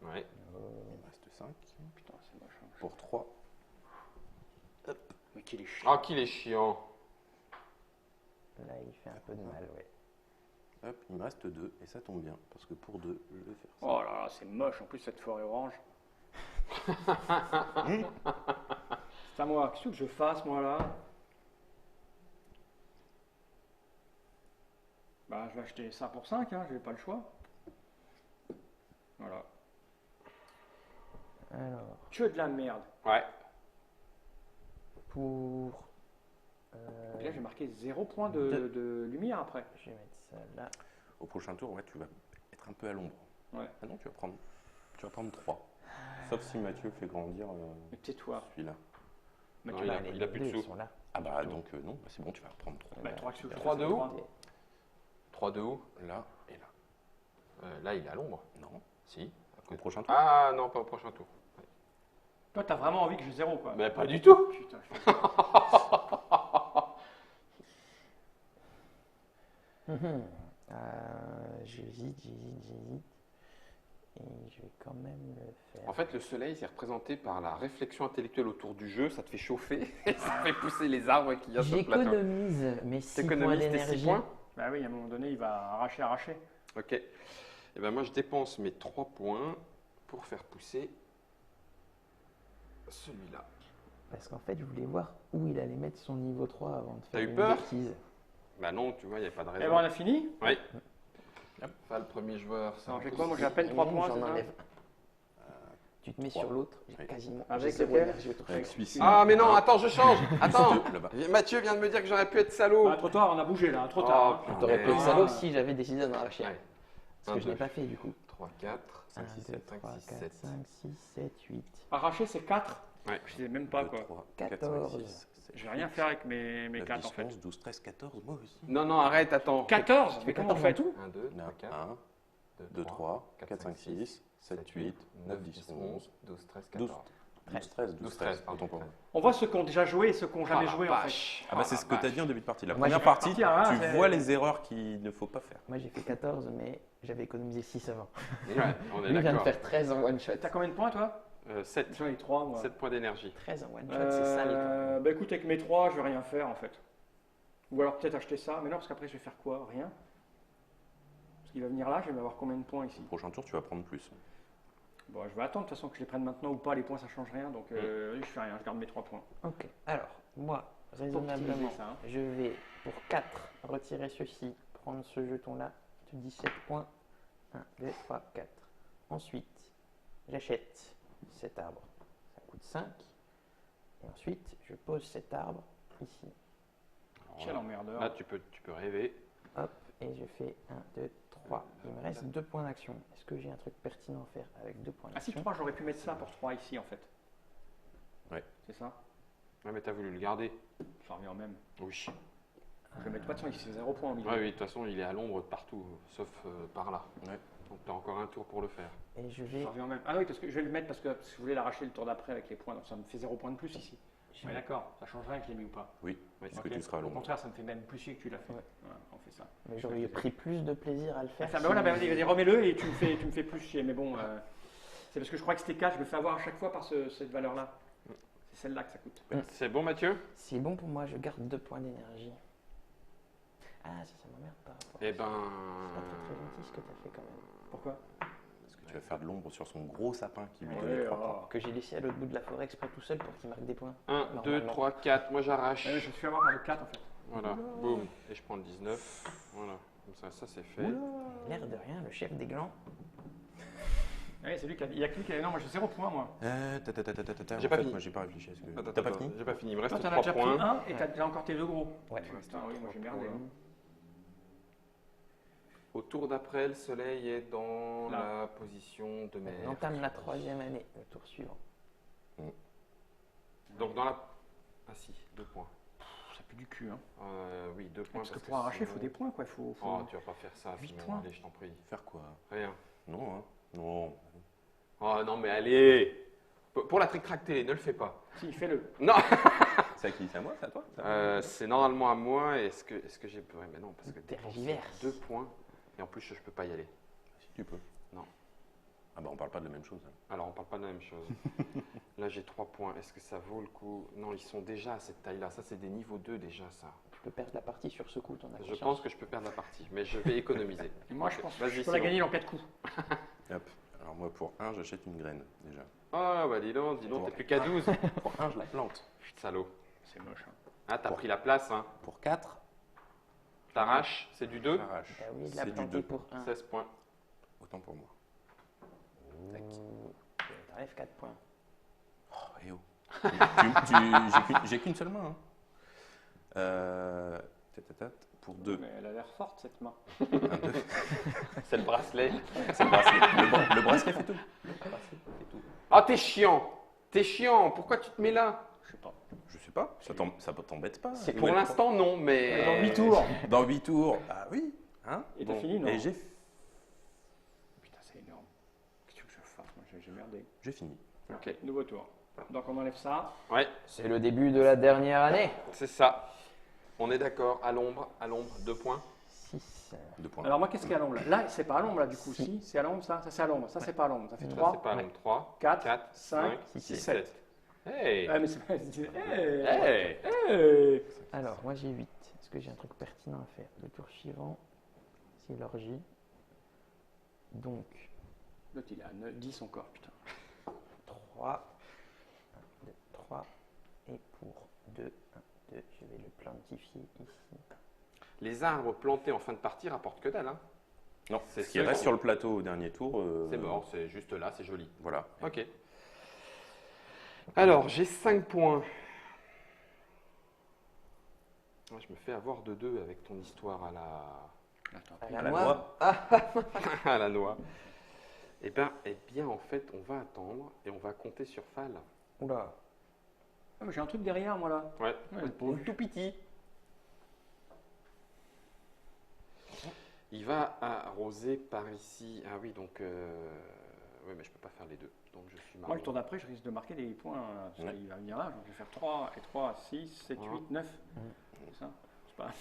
Ouais. Il me reste 5. Putain, c'est moche. Hein. Pour 3, Mais qu'il est chiant. Ah, qu'il est chiant. Là, il fait un peu de mal, ouais. hop, il me reste 2. Et ça tombe bien, parce que pour 2, je vais faire ça. Oh là là, c'est moche, en plus, cette forêt orange. C'est à moi. Qu'est-ce que je fasse, moi, là? Bah, je vais acheter ça pour 5, hein, j'ai pas le choix. Voilà. Alors, Que de la merde. Ouais. pour. Et là, j'ai marqué 0 point de lumière après. Je vais mettre ça là. Au prochain tour, ouais, tu vas être un peu à l'ombre. Ouais. Ah non, tu vas prendre 3. Sauf si Mathieu fait grandir Mais tais-toi. celui-là. Mais Non, tu il l'as. a- Les plus de deux, sous. ils sont là. Ah bah donc non, bah, c'est bon, tu vas prendre 3. Bah, 3 que 3 de où 3. 3 de où? Là et là. Là, il est à l'ombre. Non, Si. au prochain tour. Ah, non, pas au prochain tour. Toi, t'as vraiment envie que j'ai 0, quoi. Mais pas du tout. Putain, je fais J'hésite. Et je vais quand même le faire. En fait, le soleil, c'est représenté par la réflexion intellectuelle autour du jeu. Ça te fait chauffer et ça fait pousser les arbres qu'il y a sur le plateau. J'économise mes 6 points T'économises tes 6 d'énergie. points? Bah oui, à un moment donné, il va arracher. Ok. Et ben moi, je dépense mes 3 points pour faire pousser celui-là. Parce qu'en fait, je voulais voir où il allait mettre son niveau 3 avant de T'as faire eu une peur bêtise. Bah non, tu vois, il n'y a pas de Et raison. ben, on a fini. Oui. Enfin, le premier joueur, ça Alors, j'ai repousse. quoi? Moi, j'ai à peine 3 points, J'en c'est ça? enlève. Tu te mets Trois. sur l'autre, j'ai Oui. quasiment Avec j'ai zéro lequel énergie autour. Avec celui-ci. Ah, mais non, attends, je change. Attends. Deux, là-bas. Mathieu vient de me dire que j'aurais pu être salaud. Ah, trop tard, on a bougé là, trop Oh, tard. hein. putain. T'aurais pu être Ah. salaud si j'avais décidé d'en arracher. Ouais. Parce que je n'ai pas fait du coup. 3, 4, 1, 5, 6, 2, 7, 3, 5, 6, 4, 7. 5, 6, 7, 8. Arracher, c'est 4. Ouais. Je sais même pas 2, quoi. 3, 14. 4, 5, 6, 7, Je vais rien faire avec mes 4 en fait. 11, 12, 13, 14, moi aussi. Non, non, arrête, attends. 14 Tu Mais fais comment on 14 fait en tout 1, 2, 3, 4, 1, 2, 3, 4, 5, 6, 7, 8, 9, 10, 11, 12, 13, 12, 14. 12, 13, 12, 13. Autant pour moi. On voit ceux qui ont déjà joué et ceux qui n'ont jamais Ah, joué la en fait. vache. Ah bah c'est ce que tu as dit en début de partie. La Moi, première j'ai partie, partie, hein, tu c'est- vois les erreurs qu'il ne faut pas faire. Moi j'ai fait 14, mais j'avais économisé 6 avant. Ouais, on est Lui vient de d'accord. faire 13 en one shot. T'as combien de points toi 7. J'en ai 3 moi. 7 points d'énergie. 13 en one shot, c'est sale quand même. Bah écoute, avec mes 3, je vais rien faire en fait. Ou alors peut-être acheter ça, mais non, parce qu'après je vais faire quoi? Rien. Parce qu'il va venir là, je vais avoir combien de points ici? Au prochain tour, tu vas prendre plus. Bon, je vais attendre de toute façon que je les prenne maintenant ou pas, les points ça change rien, donc je fais rien, je garde mes 3 points. Ok, alors moi, Pour raisonnablement, optimiser ça, hein. je vais pour 4 retirer ceci, prendre ce jeton-là de 17 points. 1, 2, 3, 4. Ensuite, j'achète cet arbre, ça coûte 5. Et ensuite, je pose cet arbre ici. Quel emmerdeur. Là, tu peux rêver. Hop, et je fais 1, 2, 3. Il me reste 2 points d'action. Est-ce que j'ai un truc pertinent à faire avec 2 points Ah si, d'action? 3, j'aurais pu mettre ça pour 3 ici en fait. Ouais. C'est ça? Ouais, mais t'as voulu le garder. Ça revient au même. Oui. Je vais mettre pas de toute façon, ici c'est 0 points au milieu. Ouais, oui, de toute façon, il est à l'ombre de partout, sauf par là. Ouais. Donc t'as encore un tour pour le faire. Et je vais. Ça revient au même. Ah oui, parce que je vais le mettre parce que je voulais l'arracher le tour d'après avec les points, donc ça me fait 0 points de plus ici. je Ouais, vais- d'accord, ça change rien que je l'ai mis ou pas. Oui, Ouais, puisque Ok. tu seras à Au l'ombre. contraire, ça me fait même plus chier que tu l'as fait. Ouais. Voilà, on fait ça. Mais j'aurais pris plus de plaisir à le faire. Enfin, si- ben voilà, ben vas-y, remets-le et tu me fais plus chier. Mais bon, c'est parce que je crois que c'était 4, je me fais avoir à chaque fois par cette valeur-là. C'est celle-là que ça coûte. C'est bon, Mathieu? C'est bon pour moi, je garde 2 points d'énergie. Ah, ça m'emmerde par rapport. Eh ben. C'est pas très gentil ce que tu as fait quand même. Pourquoi? Parce que tu vas faire de l'ombre sur son gros sapin qui lui Ouais, donne 3 oh. points. Que j'ai laissé à l'autre bout de la forêt exprès tout seul pour qu'il marque des points. 1, 2, Normalement. 3, 4. Moi, j'arrache. Je me suis fait avoir par le 4 en fait. Voilà, boum. Et je prends le 19. Voilà, comme ça c'est fait. L'air de rien, le chef des glands. Oui, c'est lui qui a. Il y a que lui qui a. Non, moi j'ai 0 points moi. J'ai pas fini. Moi, j'ai pas réfléchi. Est-ce que... Attends, T'as pas attends, fini j'ai pas fini. Il me reste Toi, t'en as 3 déjà pris points. 1 et t'as déjà encore tes 2 gros. Ouais. Putain, oui, moi j'ai merdé. hein. Au tour d'après, le soleil est dans Là. la position de mer. On entame la 3e année, le tour suivant. Donc dans la. Ah si, 2 points. Ça pue du cul. Hein. Oui, 2 points. Parce que pour arracher, il faut des points quoi. Faut... Oh, tu vas pas faire ça, 8 Simon. points. Allez, je t'en prie. Faire quoi? Rien. Non, hein. Non. Oh non, mais allez. Pour la trick-track télé, ne le fais pas. Si, fais-le. Non. C'est à qui? C'est à moi? C'est à toi? C'est normalement à moi. Est-ce que j'ai. Ouais, mais non, parce que Tergiverse. 2 points. Et en plus, je peux pas y aller. Si tu peux. Non. Ah bah on parle pas de la même chose. hein. Alors, on parle pas de la même chose. Là, j'ai 3 points. Est-ce que ça vaut le coup? Non, ils sont déjà à cette taille-là. Ça, c'est des niveaux 2 déjà, ça. Tu peux perdre la partie sur ce coup, t'en as Je conscience. pense que je peux perdre la partie, mais je vais économiser. Et moi je pense que Vas-y, je peux la Simon. gagner en 4 coups. Hop. Alors moi pour 1, j'achète une graine déjà. Ah, bah dis donc, t'es plus qu'à 12. Pour 1, je la plante. Salaud. C'est moche. Hein. Ah, t'as pris la place, hein. Pour 4, T'arraches, c'est du 2. j'arrache. T'as oublié de la C'est du planter 2. pour 1. 16 points. Autant pour moi. T'enlèves 4 points. Oh, eh oh. J'ai qu'une seule main. Hein. Pour 2. Mais elle a l'air forte cette main. C'est le bracelet. C'est le bracelet. Le bracelet fait tout. Le bracelet fait tout. Ah, t'es chiant. T'es chiant. Pourquoi tu te mets là? Je sais pas. Je sais pas, ça t'embête pas. C'est Pour l'instant, non, mais. Dans 8 tours. Dans 8 tours. Ah oui. Hein. Et t'as fini, non? Et Putain, c'est énorme. Qu'est-ce que je fasse? Moi j'ai merdé. j'ai fini. Ok. Nouveau tour. Donc on enlève ça. Ouais, C'est le début de la dernière année. c'est ça. On est d'accord. À l'ombre, 2 points. 6. 2 points. Alors moi qu'est-ce qu'il y a à l'ombre là? Là c'est pas à l'ombre là du coup. Si, c'est à l'ombre ça. Ça c'est à l'ombre. Ça c'est pas à l'ombre. Ça fait Ça, 3, c'est pas à l'ombre. 3, 4, 4, 5, 5, 6, 6, 7. 7. Hey! Ah mais c'est pas. Hey. Hey! Hey. Alors, moi j'ai 8. Est-ce que j'ai un truc pertinent à faire? Le tour suivant, c'est l'orgie. Donc, L'autre il est à 10 encore putain. 3. 1, 2, 3. Et pour 2, 1, 2, je vais le plantifier ici. Les arbres plantés en fin de partie rapportent que dalle, hein? Non, C'est ce qui ceux reste qui- sur le plateau au dernier tour. C'est mort, c'est juste là, c'est joli. Voilà. Ok. Alors, j'ai 5 points. Ah, je me fais avoir de 2 avec ton histoire à la, Attends. À À la la noix. noix. à la noix. Eh bien, en fait, on va attendre et on va compter sur Fall. Oula. Ah, mais j'ai un truc derrière, moi, là. Ouais. Ouais, pour Tout petit. Il va arroser par ici. Ah oui, donc... Oui, mais je peux pas faire les deux. Donc, je suis Moi, marron. le tour d'après, je risque de marquer des points. Parce Ouais. qu'il va venir là. Donc, je vais faire 3 et 3, 6, 7, 8, 9. C'est ça. C'est pas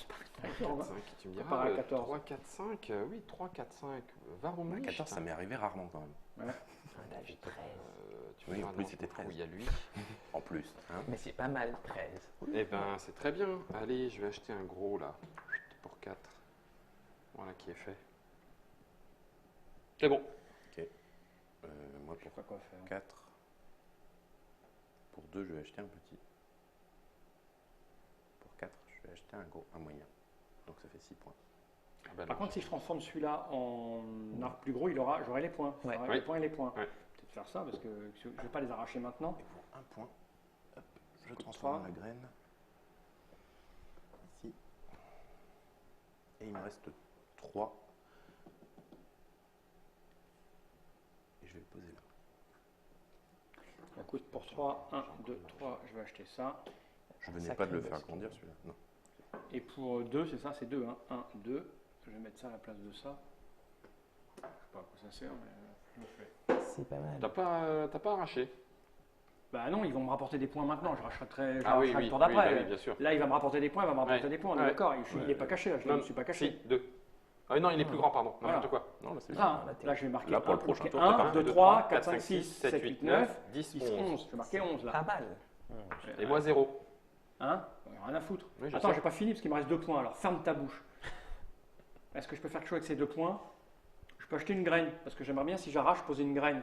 14, 5, tu me diras. Comparé à 14. 3, 4, 5. Oui, 3, 4, 5. Va Bah, remonter. 14, ça m'est arrivé rarement quand même. Là, j'ai 13. Tu me Oui, diras, en plus, non, c'était je me fous, 13. Il y a lui. En plus. Hein. Mais c'est pas mal, 13. Eh ben, c'est très bien. Allez, je vais acheter un gros là. Pour 4. Voilà qui est fait. C'est bon. Moi, Je sais pas quoi faire. 4. Pour 2, je vais acheter un petit. Pour 4, je vais acheter un moyen. Donc ça fait 6 points. Ah ben Par non. contre, si je transforme celui-là en arc plus gros, j'aurai les points. Ouais. J'aurai Oui. les points et les points. Ouais. Peut-être faire ça parce que je ne vais pas les arracher maintenant. Et pour 1 point, hop, je coûte transforme 3. la graine ici. Et il me reste 3. Et je vais le poser là. Écoute, pour 3, 1, 2, 3, je vais acheter ça. Je venais Sacré pas de le boss. faire grandir celui-là. Non. Et pour 2, c'est ça, c'est 2. 1, 2. Je vais mettre ça à la place de ça. Je sais pas à quoi ça sert, mais je le fais. C'est pas mal. T'as pas arraché. Bah non, ils vont me rapporter des points maintenant. Je rachèterai Ah oui, le oui, tour oui, d'après. bah oui, bien sûr. Là, il va me rapporter des points, il va me rapporter Ouais. des points. On est Ouais. d'accord. Il n'est Ouais. pas caché, là. Je ne me suis pas caché. Si, 2. Ah non, il est plus grand, pardon. N'importe quoi. Non, là c'est C'est bien. ça, hein. Là, je vais marquer Là, pour 1, le prochain tour, 1, t'es parfait. 2, 3, 4, 5, 6, 7, 8, 9, 10, 10, 11. 11. Je vais marquer 11 Pas là. mal. Et moi 0. Hein? Rien à foutre. Oui, je Attends, sais. j'ai pas fini parce qu'il me reste 2 points. Alors ferme ta bouche. Est-ce que je peux faire quelque chose avec ces 2 points? Je peux acheter une graine parce que j'aimerais bien, si j'arrache, poser une graine.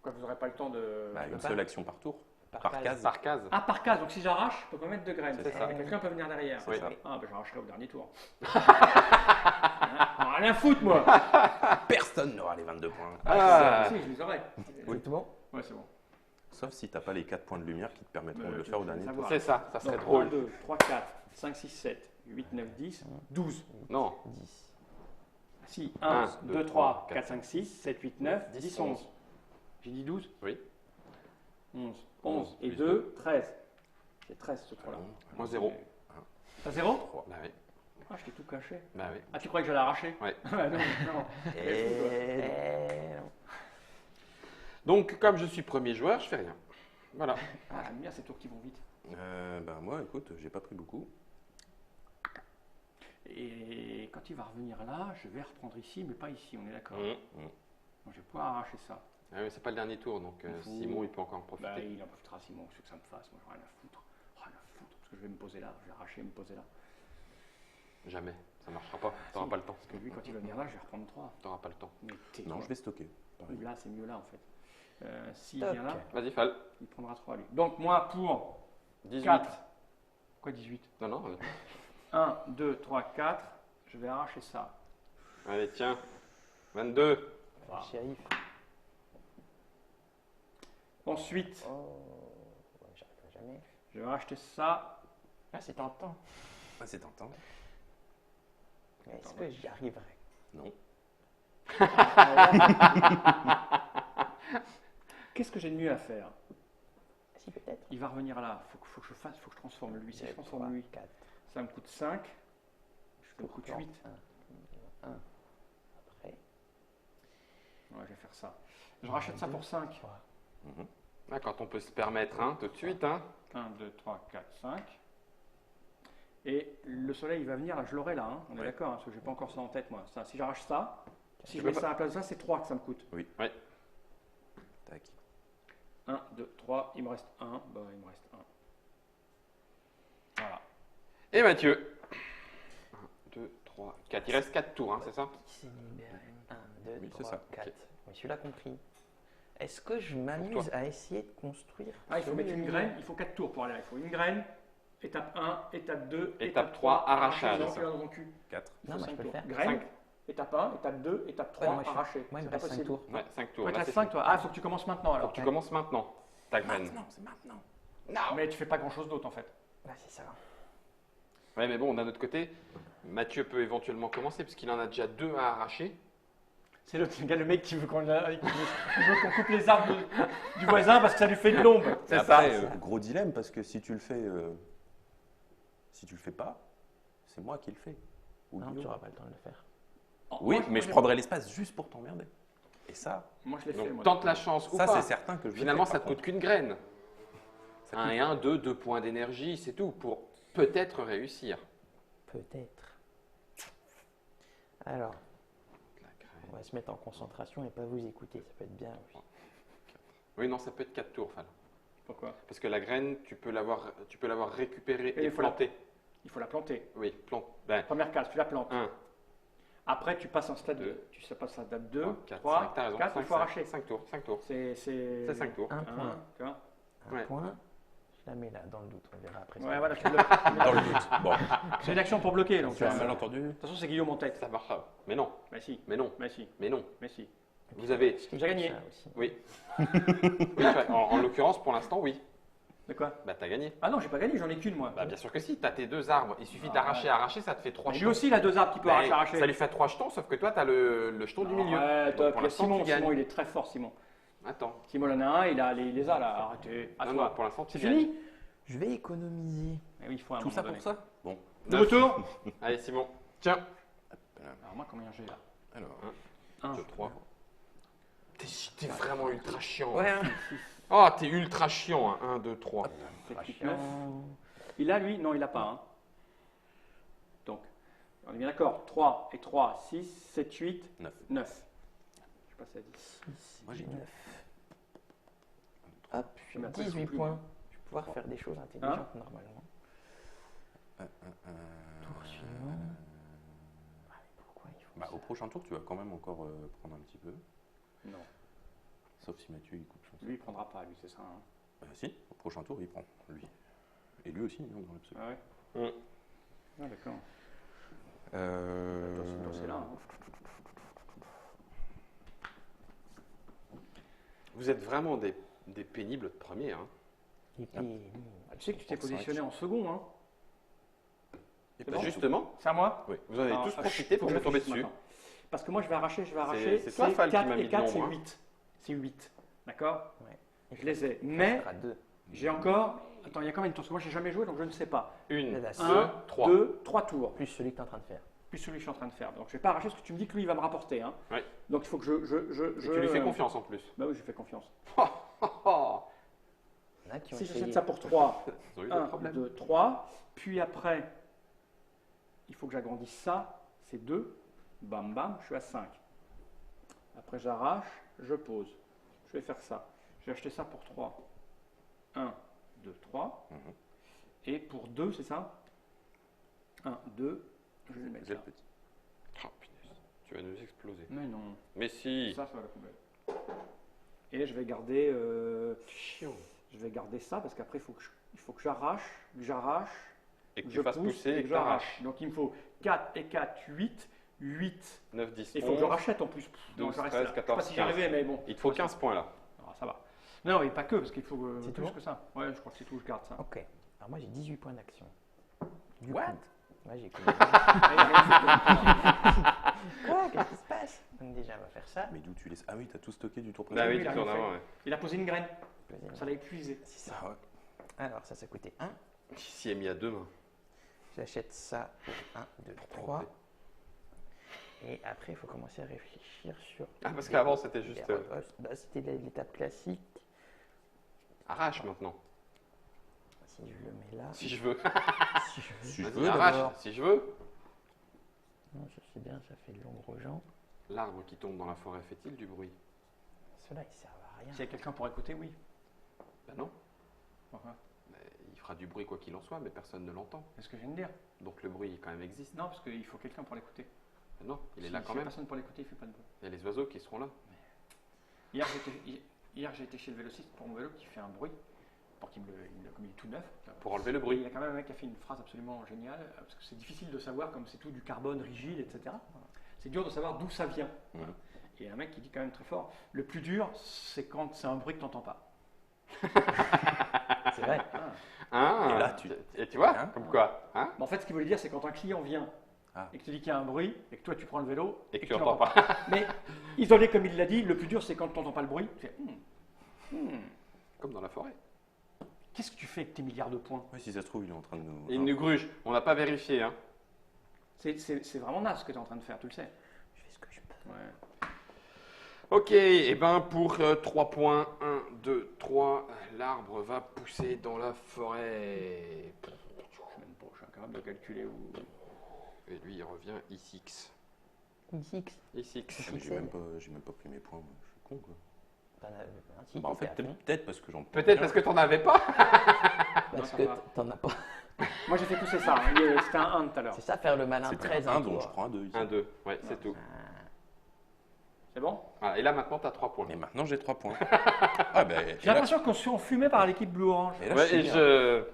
Quoi, vous n'aurez pas le temps de. Bah, peux une pas. seule action par tour. Par Par case. case. Par case. Ah, par case. Donc si j'arrache, je peux pas mettre de graines. C'est ça. Et quelqu'un peut venir derrière. C'est ça. Ah, bah j'arracherai au dernier tour. Rien à foutre, moi. Personne n'aura les 22 points. Ah. Si, je les aurai. C'est tout bon? Ouais, c'est bon. Sauf si t'as pas les 4 points de lumière qui te permettront de le Tu faire au vas dernier tour. savoir. C'est ça, ça serait Donc, drôle. 1, 2, 3, 4, 5, 6, 7, 8, 9, 10, 12. Non. 10. Si, Un, 1, 2, 3, 4, 5, 6, 7, 8, 9, 10, 10, 11. J'ai dit 12? Oui. 11. 11 et plus 2, 13. J'ai 13 ce tour-là. Moi 0. T'as 0? 3. Bah oui. Ah, je t'ai tout caché. Bah oui. Ah, tu croyais que j'allais arracher? Ouais. Ah, non, non. Et non. Donc, comme je suis premier joueur, je fais rien. Voilà. Ah, j'aime bien ces tours qui vont vite. Bah moi, écoute, j'ai pas pris beaucoup. Et quand il va revenir là, je vais reprendre ici, mais pas ici, on est d'accord. Mmh. Donc, je vais pouvoir arracher ça. Ah oui, c'est pas le dernier tour, donc Faut- Simon, il peut encore en profiter. Bah, il en profitera, Simon, ce que ça me fasse. Moi, j'ai rien à foutre. Rien à foutre, parce que je vais me poser là. Je vais arracher et me poser là. Jamais. Ça marchera pas. T'auras Si. pas le temps. Parce que lui, quand il va venir là, je vais reprendre 3. T'auras pas le temps. Mais Non, je vais stocker. Pareil. Là, c'est mieux là, en fait. S'il Toc. vient là, Vas-y, Fall. il prendra 3 lui. Donc, moi, pour 18. 4. Quoi, 18? Non, non. 1, 2, 3, 4. Je vais arracher ça. Allez, tiens. 22. Voilà. Shérif. Ensuite, Oh, ouais, j'arriverai jamais. je vais racheter ça. Ah, c'est tentant. Ah, c'est tentant. Mais est-ce que j'y arriverai? Non. Qu'est-ce que j'ai de mieux à faire? Si, peut-être. Il va revenir là. Faut que je fasse, faut que je transforme lui. Si je transforme lui, 4. ça me coûte 5. Ça me coûte 8. 1. Après. Ouais, je vais faire ça. Je rachète ça pour 5. 3. Ah, quand on peut se permettre, hein, tout de suite, hein. 1, 2, 3, 4, 5. Et le soleil, il va venir là. Je l'aurai là. Hein. On est Ouais. d'accord, hein, parce que j'ai pas encore ça en tête, moi. Ça, si j'arrache ça, si Tu je peux mets pas- ça à la place de ça, c'est 3 que ça me coûte. Tac. 1, 2, 3. Il me reste 1. Bah, il me reste 1. Voilà. Et Mathieu. 1, 2, 3, 4. Il reste 4 tours, hein, c'est ça? Qui s'est libéré? 1, 2, Oui, c'est 3, ça. 4. Ok. Oui, celui-là compris. Est-ce que je Pour m'amuse toi. à essayer de construire Ah, il faut sur mettre le une milieu? graine. Il faut 4 tours pour aller là. Il faut une graine. Étape 1, étape 2, Étape 3, arrachage. Non, dans mon cul. 4. Il faut Non, moi, je 5 peux le tours. faire. Graine, Cinq. étape 1, étape 2, étape 3, Ouais, moi, je suis- arraché. Moi, il C'est me pas reste 5 possible. tours. Ouais, 5 tours. Ouais, Là, t'as c'est 5 fini. toi. Ah, il faut que tu commences maintenant Faut alors. que tu commences maintenant. Ta graine. Maintenant, c'est maintenant. Non. Mais tu fais pas grand-chose d'autre en fait. Là, c'est ça. Ouais, mais bon, d'un autre côté, Mathieu peut éventuellement commencer parce qu'il en a déjà 2 à arracher. C'est le mec qui veut qu'on coupe les arbres du voisin parce que ça lui fait de l'ombre. C'est Après, ça. gros dilemme, parce que si tu le fais pas, c'est moi qui le fais. Ou Non, Guillaume. tu n'auras pas le temps de le faire. Oui, mais je prendrai l'espace juste pour t'emmerder. Et ça, Moi je l'ai fait. Donc Moi. tente la chance ou ça pas. c'est certain que je le Finalement, fais, ça par te coûte contre. qu'une graine. Ça 1 coûte- et 1, 2 points d'énergie, c'est tout, pour peut-être réussir. Peut-être. Alors, La graine. on va se mettre en concentration et pas vous écouter. Ça peut être bien. Oui. Oui, non, ça peut être 4 tours, Fal. Pourquoi? Parce que la graine, tu peux l'avoir récupérée Et et il faut la- plantée. Il faut la planter. Oui, plante. Ben, Première case, tu la plantes. 1, Après tu passes en stade 2. Deux. Tu sais pas stade 2, 4, 3, 5, t'as raison. 4, il faut arracher. 5 tours, 5 tours. C'est C'est 5 tours. Un point. Tu vois? Un Ouais. point. Je la mets là, dans le doute. On verra après. Ouais, voilà, je te le- Dans le doute. Bon, c'est une action pour bloquer. Donc, tu as de malentendu. toute façon, c'est Guillaume en tête. Ça marchera. Mais non, Mais si, mais non, mais si, mais non. mais si. Vous avez. Je t'ai J'ai gagné. dit ça aussi. Oui. Oui, en l'occurrence, pour l'instant, oui. De quoi? Bah, t'as gagné. Ah non, j'ai pas gagné, j'en ai qu'une moi. Bah, bien sûr que si. T'as tes 2 arbres. Il suffit Ah, d'arracher, ouais. arracher, ça te fait 3 Mais jetons. lui aussi, il a 2 arbres qui peut Bah, arracher. Ça lui fait 3 jetons, sauf que toi, t'as le jeton du milieu. Ouais, Donc, top. pour l'instant, Simon, tu gagnes. Simon, il est très fort, Simon. Attends. Simon en a un, il les a là. Arrêtez. À Non, toi. non, pour l'instant, tu C'est gagnes. fini? Je vais économiser. Eh oui, il faut un Tout ça moment pour donné. ça Bon. De retour. Allez, Simon. Tiens. Alors moi, combien j'ai là? Alors, 1, 2, 3. T'es vraiment ultra chiant. Ouais. Oh, t'es ultra chiant. 1, 2, 3. 7, 8, 9. Il a lui? Non, il n'a pas. Hein. Donc, on est bien d'accord. 3 et 3, 6, 7, 8, 9. 9. Je passe à 10. Moi j'ai 9. Hop, Mais après, ils sont 18 plus points. bons. Je vais pouvoir faire des choses intelligentes normalement. Tour suivant. Ah, mais pourquoi il faut Bah, ça au prochain tour, tu vas quand même encore prendre un petit peu. Non, Sauf si Mathieu il coupe chance. lui, il prendra pas, lui, c'est ça. Hein. Si, au prochain tour, il prend, lui. Et lui aussi, non, dans l'absolu. Ah ouais? Ah, d'accord. C'est là. Hein. Vous êtes vraiment des pénibles de premier. Hein. Et puis, Ah, tu sais que tu t'es Pour positionné cinq. en second. Hein. Et C'est bah, bon justement, C'est à moi? oui, vous en avez Alors, tous ah, profité faut pour que me je tomber réfléchisse dessus. maintenant. Parce que moi, je vais arracher. C'est toi, Fal, qui 4 m'a mis et de 4, c'est l'ombre, hein. 8. C'est 8. D'accord? et Je les ai. ça Mais fera 2. j'ai encore. Attends, il y a combien de tours? Parce que moi, j'ai jamais joué, donc je ne sais pas. 1, Là, là, 2, c'est 1, 3. 2, 3 tours. Plus celui que tu es en train de faire. Plus celui que je suis en train de faire. Donc je vais pas arracher parce que tu me dis que lui, il va me rapporter. Hein. Ouais. Donc il faut que je Tu lui fais confiance en plus. Bah oui, je lui fais confiance. Il y en a qui ont Si essayé. j'achète ça pour 3, Ils ont eu des 1, problèmes. 2, 3. Puis après, il faut que j'agrandisse ça. C'est 2. Bam, bam, je suis à 5. Après, j'arrache, je pose. Je vais faire ça. Je vais acheter ça pour 3. 1, 2, 3. Mhm. Et pour 2, c'est ça? 1, 2. Je vais le mettre J'ai là. le petit. Oh, punaise, tu vas nous exploser. Mais non. Mais si. Ça va à la poubelle. Et je vais garder, Chiant. je vais garder ça parce qu'après il faut que j'arrache, Et que je tu fasses pousse pousser et que j'arrache. t'arraches. Donc il me faut 4 et 4, 8, 8. 9, 10, Et il faut que je 11. rachète en plus. Non, 12, je reste 13, là. 14, Je sais pas si j'y 15. arrivais, mais bon. Il te faut 15 points là. Alors, ça va. Non, mais pas que, parce qu'il faut C'est plus tout que ça. Ouais, je crois que c'est tout, je garde ça. Ok. Alors moi j'ai 18 points d'action. Du What coup, moi j'ai économisé. Quoi? Qu'est-ce qui se passe? Donc déjà on va faire ça. Mais d'où tu laisses. Ah oui, t'as tout stocké du tour Bah précédent. oui, il tu a tournes rien fait. avant, ouais. Il a posé une graine, Deuxième. ça l'a épuisé. C'est ça. Ah ouais. Alors ça coûtait 1. Qui s'y est mis à deux mains. J'achète ça pour 1, 2, 3. Et après il faut commencer à réfléchir sur... Ah, parce qu'avant c'était juste. Bah, c'était l'étape classique. Arrache maintenant. Si je le mets là... Si je veux. Si je veux. Si je Vas-y, veux arrache. d'abord. Si je veux. Non, je sais bien, ça fait de l'ombre aux gens. L'arbre qui tombe dans la forêt fait-il du bruit? Ceux-là ils servent à rien. S'il y a quelqu'un pour écouter, oui. Ben non. Enfin, Mais il fera du bruit quoi qu'il en soit, mais personne ne l'entend. c'est ce que je viens de dire. Donc le bruit quand même existe. Non, parce qu'il faut quelqu'un pour l'écouter. Mais non, il est Si- là s'il quand y a même. personne pour l'écouter, il fait pas de bruit. Il y a les oiseaux qui seront là. Hier, j'ai été chez le vélociste pour mon vélo qui fait un bruit, pour qu'il comme il est tout neuf. Pour enlever le Il bruit. y a quand même un mec qui a fait une phrase absolument géniale, parce que c'est difficile de savoir, comme c'est tout du carbone rigide, etc. C'est dur de savoir d'où ça vient. Mhm. Et il y a un mec qui dit quand même très fort, le plus dur, c'est quand c'est un bruit que tu n'entends pas. C'est vrai. Hein, Et là, et tu vois, Hein comme quoi. Hein Mais en fait, ce qu'il voulait dire, c'est quand un client vient Ah. et que tu dis qu'il y a un bruit et que toi tu prends le vélo et que tu tu n'entends l'entends pas. Mais isolé comme il l'a dit, le plus dur c'est quand tu n'entends pas le bruit. Tu fais, Comme dans la forêt. Qu'est-ce que tu fais avec tes milliards de points? Ouais, si ça se trouve, il est en train de nous. Et une gruge, on n'a pas vérifié. Hein. C'est vraiment naze ce que tu es en train de faire, tu le sais. Je fais ce que je peux. Ouais. Ok, et ben pour 3 points, 1, 2, 3, l'arbre va pousser dans la forêt. Je sais même pas, je suis incapable de calculer où. Et lui, il revient I6. X. I6. Ah, mais j'ai même pas pris mes points, moi. Je suis con, quoi. T'en as un petit. Bah, en fait, peut-être parce que j'en prends. Peut-être parce que t'en avais pas. Parce ça que va. t'en as pas. Moi j'ai fait pousser ça, hein. C'était un 1 tout à l'heure. C'est ça, faire le malin C'était 13 un, donc je prends un 2 ici. 1, 2, ouais, c'est tout. C'est bon? Voilà, et là maintenant, t'as 3 points. Mais maintenant, j'ai 3 points. Ah, ben. J'ai l'impression qu'on se fait enfumer par l'équipe bleu-orange. Et là, Ouais, je suis et bien. je.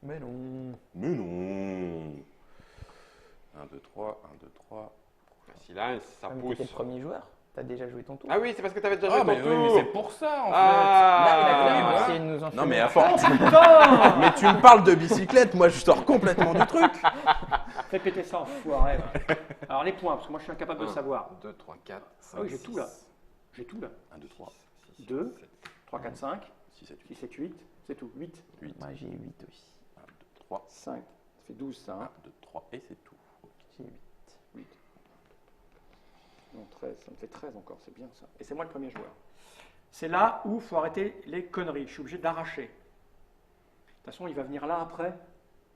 Mais non. Mais non. 1, 2, 3, 1, 2, 3. Si là, ça Ah, mais pousse. t'étais le premier joueur. T'as déjà joué ton tour. Ah oui, c'est parce que t'avais déjà Ah, joué mais ton oui, mais tour. c'est pour ça, en Là, il a Ah, clairement voilà. essayé de nous enfumer. Non, mais à la force. patte. Putain! Mais tu me parles de bicyclette, moi je sors complètement du truc. Fais péter ça, enfoiré. va. Alors les points, parce que moi je suis incapable de le savoir. 2, 3, 4, 5. Ah oui, j'ai tout là. J'ai tout là. 1, 2, 3, 2, 3, 4, 5, 6, 7, 6, 7, 8. C'est tout. 8, 8. Moi, j'ai 8 aussi. 1, 2, 3, 5. Ça fait 12 ça. 1, Hein. 2, 3, et c'est tout. J'ai 8. 8. Non, 13. Ça me fait 13 encore. C'est bien ça. Et c'est moi le premier joueur. C'est là où il faut arrêter les conneries. Je suis obligé d'arracher. De toute façon, il va venir là après.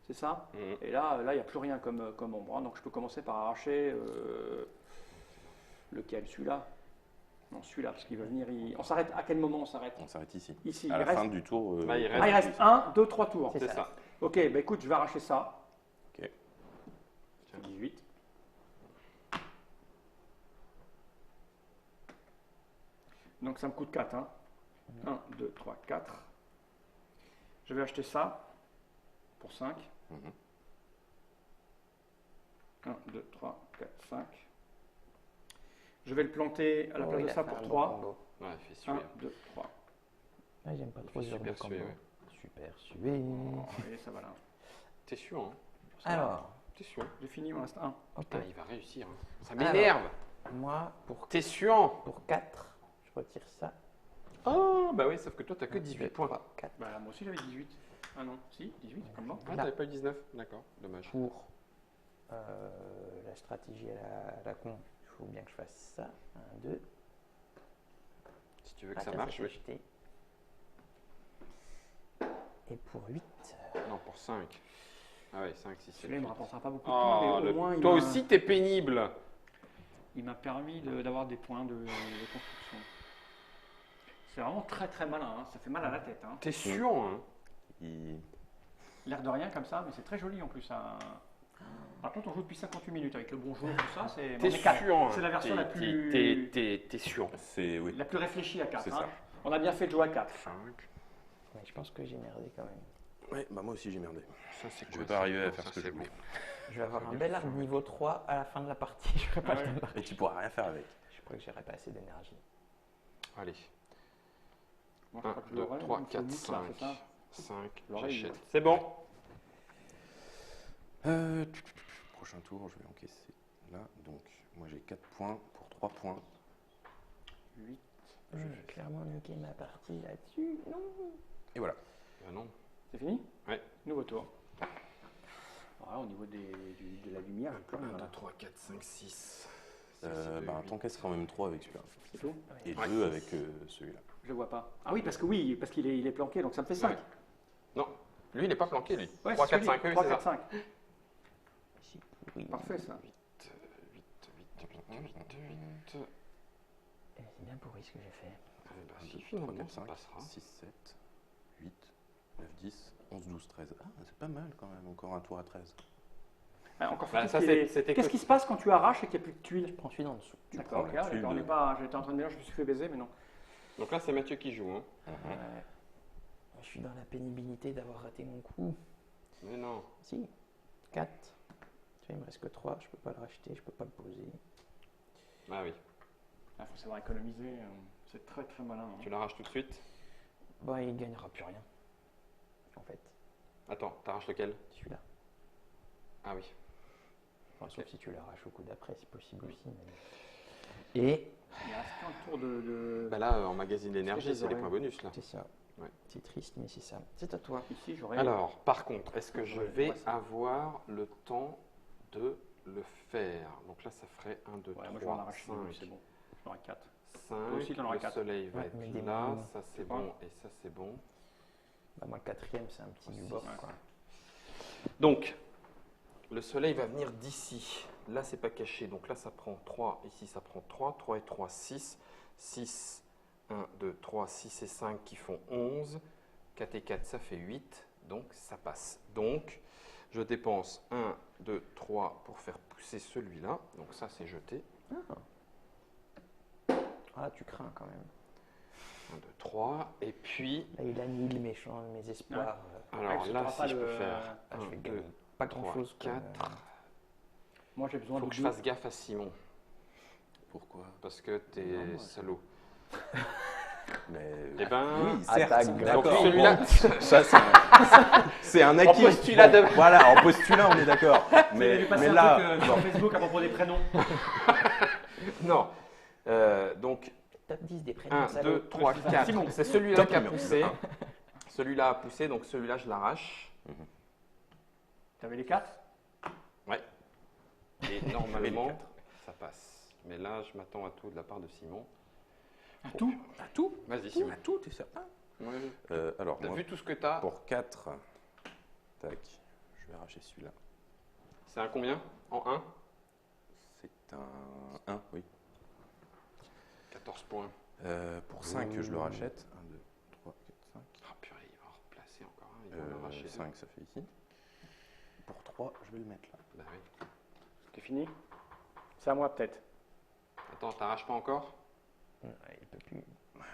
C'est ça? Mhm. Et là, il n'y a plus rien comme ombre. Hein. Donc je peux commencer par arracher lequel? Celui-là? Non, celui-là, parce qu'il va venir. On s'arrête. À quel moment on s'arrête? On s'arrête ici. Ici, À il la reste. fin du tour. Là, il Ah, il reste 1, 2, 3 tours. C'est C'est ça. ça. Ok, bah écoute, je vais arracher ça. Ok. 18. Donc ça me coûte 4. Hein. 1, 2, 3, 4. Je vais acheter ça pour 5. Mhm. 1, 2, 3, 4, 5. Je vais le planter à la Oh, place il de a ça fait pour un bon 3. combo. Ouais, il fait 1, suer. 2, 3. Ah, j'aime pas trop ce genre de Super combo. sué, ouais. Super sué. Et ça va là. T'es sûr, hein? Alors, T'es sûr. J'ai fini, il me reste 1. ok. Ah, il va réussir. Hein. Ça m'énerve. Moi, T'es sûr? pour 4, je retire ça. Ah, bah oui, sauf que toi, t'as que 18 points. 4. Bah, moi aussi j'avais 18. Ah non, si, 18, comme moi. Ah, t'avais pas eu 19? D'accord, dommage. Pour la stratégie à la con, il faut bien que je fasse ça. 1, 2. Si tu veux que ça marche, oui. jeté. Et pour 8, Non, pour 5. Ah ouais, 5, 6, 7, Celui-là, il 8. me rapportera pas beaucoup de points, Oh, mais au moins, il toi m'a- aussi, t'es pénible. il m'a permis d'avoir des points de construction. C'est vraiment très très malin, hein. Ça fait mal à la tête. Hein. T'es sûr, hein? Il- L'air de rien comme ça, mais c'est très joli en plus. Hein. Par contre, on joue depuis 58 minutes avec le bonjour, tout ça. C'est T'es on est quatre. sûr, hein? C'est la version la T'es- plus, T'es sûr. C'est. Oui. la plus réfléchie à 4. C'est Hein. ça. On a bien fait de jouer à 4. 5. mais je pense que j'ai merdé quand même. Ouais, bah moi aussi j'ai merdé. Ça, c'est Je quoi, vais pas ça? arriver à Non, faire ça, ce que je c'est voulais. Je vais avoir un bel arbre niveau 3 à la fin de la partie. Je n'aurai pas Ah le temps ouais. de l'arracher. Et tu pourras rien faire avec. Je crois que j'aurai pas assez d'énergie. Allez. Moi, je 1, crois que 2, l'oreille, 3, il faut 4, huit, là, 5. c'est ça 5, L'oreille, j'achète. il- C'est bon. Prochain tour, je vais encaisser là. Donc, moi j'ai 4 points pour 3 points. 8. J'ai clairement niqué ma partie là-dessus. Non. Et voilà. Bah non. C'est fini? Ouais. Nouveau tour. Voilà, au niveau de la lumière, j'ai plus 1, rien. 2, là. 3, 4, 5, 6. Bah, t'encaisses quand même 3 avec celui-là. C'est tout? Et Ouais. 2 avec celui-là. Je le vois pas. Ah oui, parce qu'il est planqué, donc ça me fait 5. Ouais. Non. Lui, il n'est pas planqué, lui. Ouais, 3, c'est 4, celui-ci. 5. Oui, 3, c'est 4, ça. 5. C'est pourri. Parfait ça. 8, 8, 8, 8, 8, 8. Eh, c'est bien pourri ce que j'ai fait. Bah, 1, si, 2, 3, finalement, 4, ça 5, passera. 6, 7, 8, 9, 10, 11, 12, 13. Ah, c'est pas mal quand même, encore un tour à 13. Ah, encore Bah, faut-il ça, qu'il y ait- c'était Qu'est-ce que- qui se passe quand tu arraches et qu'il n'y a plus de tuiles? Je prends celui d'en dessous. D'accord, prends ok, la d'accord, tuile on de- n'est pas. J'étais en train de me dire, je me suis fait baiser, mais non. Donc là, c'est Mathieu qui joue. Hein. Ouais. Je suis dans la pénibilité d'avoir raté mon coup. Mais non. Si, 4. Tu vois, il me reste que 3. Je peux pas le racheter, je peux pas le poser. Ah oui. Il faut savoir économiser. C'est très très malin. Hein. Tu l'arraches tout de suite. Bon, il gagnera plus rien. En fait, Attends, t'arraches lequel? celui-là. Ah oui. Enfin, sauf si tu l'arraches au coup d'après, c'est possible aussi. Mais... Et Il reste qu'un tour de... Bah là, en magazine d'énergie, les c'est les aurais. points bonus là. c'est ça. Ouais. C'est triste, mais c'est ça. C'est à toi. Ici, j'aurais... Alors, par contre, est-ce que je Ouais, vais ouais, ça. avoir le temps de le faire? Donc là, ça ferait 1, 2, Ouais, moi, je vais 3, en arracher 5, deux, c'est bon. J'en aurai 4. 5. aussi, t'en auras Le quatre. soleil va Ouais, mais être des là, moments. ça c'est Quoi bon et ça c'est bon. Bah, moi, le 4e, c'est un petit du bord. Ouais. Quoi. Donc, le soleil va venir d'ici. Là, c'est pas caché. Donc là, ça prend 3. Ici, ça prend 3. 3 et 3, 6. 6, 1, 2, 3, 6 et 5 qui font 11. 4 et 4, ça fait 8. Donc, ça passe. Donc, je dépense 1, 2, 3 pour faire pousser celui-là. Donc ça, c'est jeté. Ah, tu crains quand même. 1, 2, 3. Et puis, Là, il annule mes espoirs. alors Ouais, là, t'auras si pas je le- peux faire Ah, je 1, vais 2, gagner pas 3, grand-chose. 4. Moi, j'ai besoin Faut de que je deux. fasse gaffe à Simon. Pourquoi? Parce que t'es Non, moi, salaud. Mais Eh ben, oui, certes, attaque, donc d'accord. celui-là, Bon, ça, c'est un acquis. postulat de- Voilà, en postulat, on est d'accord. Mais, lui passer mais un là, truc sur Facebook à propos des prénoms. non. Donc, Top 10 des prénoms 1, salauds. 2, 3, Simon. 4. C'est celui-là Top qui a numéro poussé. un. Celui-là a poussé, donc celui-là, je l'arrache. T'avais les 4? Ouais. Et les normalement, quatre. ça passe. Mais là, je m'attends à tout de la part de Simon. À tout? à tout, Vas-y, Simon. à tout, t'es certain? Ouais. Alors, T'as moi, vu tout ce que t'as? pour 4, tac, je vais arracher celui-là. C'est un combien? En 1? C'est un 1, oui. 14 points. Pour 5, je le rachète. 1, 2, 3, 4, 5. Ah purée, il va en replacer encore un. Il va en arracher 5, ça fait ici. Pour 3, je vais le mettre là. Bah oui. C'est fini? C'est à moi, peut-être. Attends, t'arraches pas encore? Ouais, il peut plus. Bah,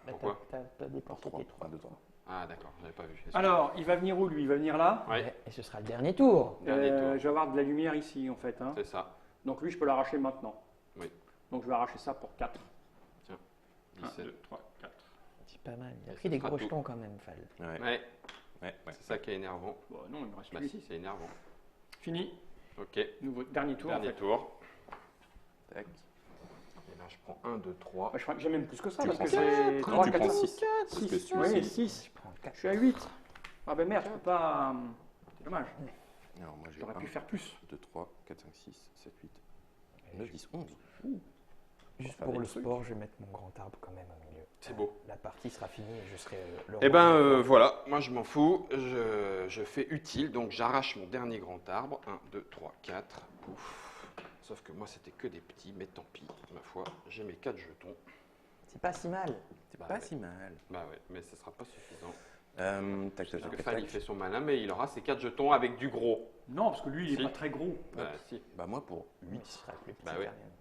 Pourquoi? T'as Pour dépensé 3, tes 3. 1, 2, 3. Ah d'accord, j'avais pas vu. Alors, il va venir où, lui? Il va venir là? Ouais, Et ce sera le dernier tour. dernier tour. Je vais avoir de la lumière ici, en fait. Hein. C'est ça. Donc lui, je peux l'arracher maintenant. Oui. Donc je vais arracher ça pour 4. 1, 17. 2, 3, 4. C'est pas mal. Il a Et pris ce des sera gros tout. jetons quand même, Fall. Ouais, Ouais, ouais. c'est ça qui est énervant. Bon, non, il me reste Bah plus. si, c'est énervant. Fini. Ok, Nouveau, dernier tour. dernier en fait. tour. Tac. Et là, je prends 1, 2, 3. Bah, je crois que j'ai même plus que ça, Tu parce prends que quatre. j'ai Non, 3, tu 4, prends 6. 6. Parce que tu Oui, as 6. Je prends 4. Je suis à 8. Ah ben merde, je peux pas... C'est dommage. Alors, moi, j'ai J'aurais 1, pu faire plus. 2, 3, 4, 5, 6, 7, 8, 9, 10, 11. Juste faire pour des le trucs. sport, je vais mettre mon grand arbre quand même au milieu. C'est beau. La partie sera finie et je serai le Eh roi ben du- voilà, moi je m'en fous, je fais utile, donc j'arrache mon dernier grand arbre. 1, 2, 3, 4, pouf. Sauf que moi c'était que des petits, mais tant pis, ma foi, j'ai mes 4 jetons. C'est pas si mal. C'est Bah pas ouais. si mal. Bah ouais, mais ce sera pas suffisant. Tac, tac, Parce que tac, Fall il tac. fait son malin, mais il aura ses 4 jetons avec du gros. Non, parce que lui, il Si. est pas très gros. Bah si. Bah, moi, pour Mais 8, ce sera le plus petit Bah ouais. quand même.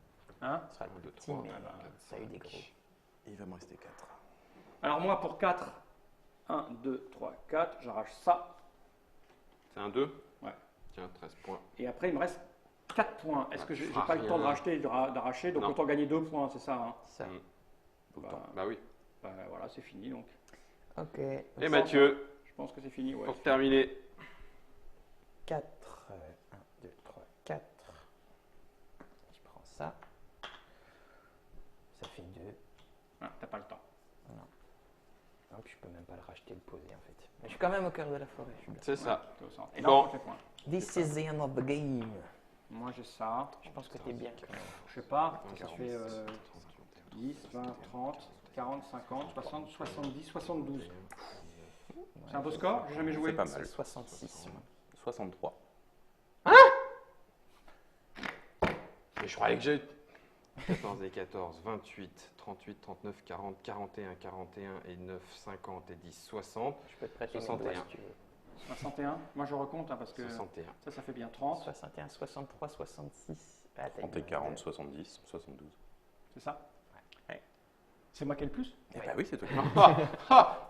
Hein? Ce sera 1, le 2, plus petit, 3, mais 4, ça a eu des gros. il va me rester 4. Alors moi, pour 4, 1, 2, 3, 4, j'arrache ça. C'est un 2? Ouais. Tiens, 13 points. Et après, il me reste 4 points. Est-ce Ah, que tu j'ai feras pas le temps de rien. racheter, d'arracher, donc Non. autant gagner 2 points, c'est ça, hein? Ça. Mm. Tout le Bah, temps. Bah oui. bah, voilà, c'est fini donc. Ok. Et Mathieu, Je pense que c'est fini, ouais. pour terminer. 4. 1, 2, 3, 4. Je prends ça. Ça fait 2. Ah, t'as pas le temps. Non, puis je peux même pas le racheter, le poser en fait. Mais je suis quand même au cœur de la forêt. Je suis bien. C'est ça. T'es au centre. Et là, Bon. on prend les points. This is the end of the game. Moi, j'ai ça. Je pense que t'es bien quand même. Je sais pas, ça 40, fait 10, 20, 30, 40, 50, 60, 70, 72. C'est un beau score, j'ai jamais joué. C'est pas mal. 66. 63. Mais je croyais que j'ai 14 et 14, 28, 38, 39, 40, 41, 41 et 9, 50 et 10, 60, Je peux te prêter mes 61. doigts si tu veux. 61. Moi, je recompte hein, parce que 61. ça fait bien 30. 61, 63, 66. Ah, t'as 30 une et 40, bonne- 70, 72. C'est ça? Ouais. C'est moi qui ai le plus? Eh bah oui, c'est toi qui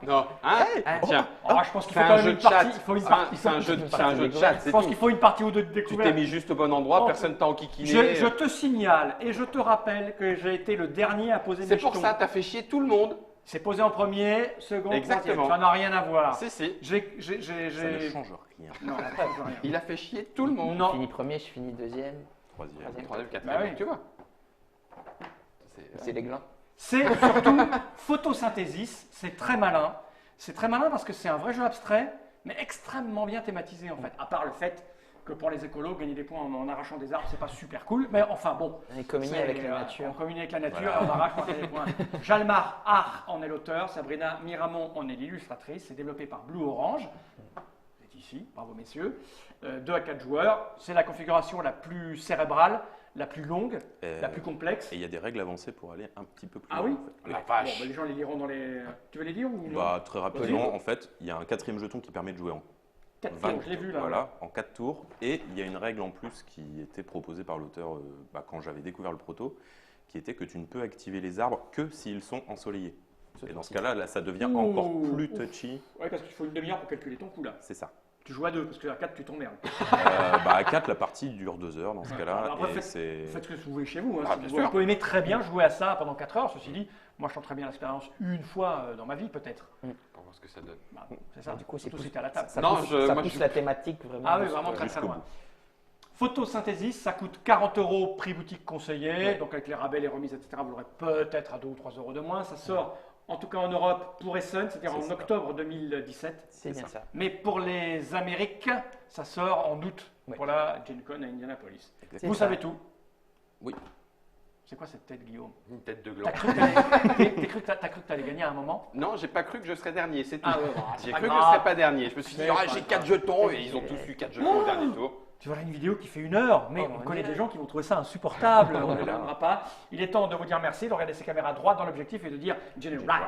Non, hein? Ah, Tiens, Ah, je pense qu'il c'est faut quand un même jeu une de partie. chat. Il faut une C'est un- partie. c'est un jeu de une c'est un jeu de partie chat, Je c'est pense tout. qu'il faut une partie ou deux de Tu t'es découverte. mis juste au bon endroit, Oh, personne t'a enquiquiné. Je te signale et je te rappelle que j'ai été le dernier à poser mes C'est pour jetons. ça, t'as fait chier tout le monde. C'est posé en premier, second, Exactement. troisième. Ça n'a rien à voir. Si, si. Ça ne change rien. Non, ça change rien. Il a fait chier tout le monde. Je Non. finis premier, je finis deuxième. Troisième. Troisième, Bah quatrième, oui. tu vois. C'est les glins. C'est surtout photosynthesis, c'est très malin. C'est très malin parce que c'est un vrai jeu abstrait, mais extrêmement bien thématisé en fait. À part le fait que pour les écolos, gagner des points en arrachant des arbres, c'est pas super cool. Mais enfin bon. On est communié avec la On nature. communie avec la nature Voilà. et on arrache pour gagner des points. Jalmar Har en est l'auteur, Sabrina Miramont en est l'illustratrice. C'est développé par Blue Orange. Vous êtes ici, bravo messieurs. 2 à 4 joueurs. C'est la configuration la plus cérébrale, la plus longue, la plus complexe. Et il y a des règles avancées pour aller un petit peu plus Ah loin, oui en fait. La Bon, vache. bah, les gens les liront dans les. Tu veux les lire ou non Bah, très rapidement, en fait, il y a un 4e jeton qui permet de jouer en 4 20 tours, je l'ai vu là. Voilà, en 4 tours. Et il y a une règle en plus qui était proposée par l'auteur quand j'avais découvert le proto, qui était que tu ne peux activer les arbres que s'ils sont ensoleillés. Et dans ce cas-là, là, ça devient Ouh. encore plus touchy. Ouais, parce qu'il faut une demi-heure pour calculer ton coup là. C'est ça. Tu joues à 2, parce que à 4, tu t'emmerdes. À 4, la partie dure 2 heures dans ce cas-là. Alors après, et c'est... Faites ce que vous voulez chez vous. Hein, Ah, si bien vous, sûr. vous pouvez aimer très bien jouer à ça pendant 4 heures. Ceci dit, moi je tente très bien l'expérience une fois dans ma vie peut-être. Pour voir ce que ça donne. Bah, c'est ça. Du coup, c'est surtout plus- si t'es à la table. Ça Non, pousse, je- ça moi, pousse je- la thématique vraiment. Ah oui, vraiment très très jusqu'au loin. bout. Photosynthesis, ça coûte 40 €, prix boutique conseillé. Donc avec les rabais, les remises, etc., vous l'aurez peut-être à 2 ou 3 € de moins. Ça sort en tout cas en Europe pour Essen, c'est-à-dire C'est en ça. octobre 2017. C'est bien ça. Mais pour les Amériques, ça sort en août Ouais. pour la Gen Con à Indianapolis. C'est Vous ça. savez tout. Oui. C'est quoi cette tête, Guillaume? Une tête de T'as gland. cru que t'as cru que t'allais gagner à un moment? Non, j'ai pas cru que je serais dernier, c'est tout. Ah ouais, bon, c'est J'ai pas cru que je grave. serais pas dernier. Je me suis dit, C'est ah, pas j'ai grave. 4 jetons et ils ont tous eu 4 jetons au dernier tour. Tu verras une vidéo qui fait 1 heure, mais Oh, on on connaît dirait. des gens qui vont trouver ça insupportable. On ne Voilà. le donnera pas. Il est temps de vous dire merci, de regarder ces caméras droites dans l'objectif et de dire General.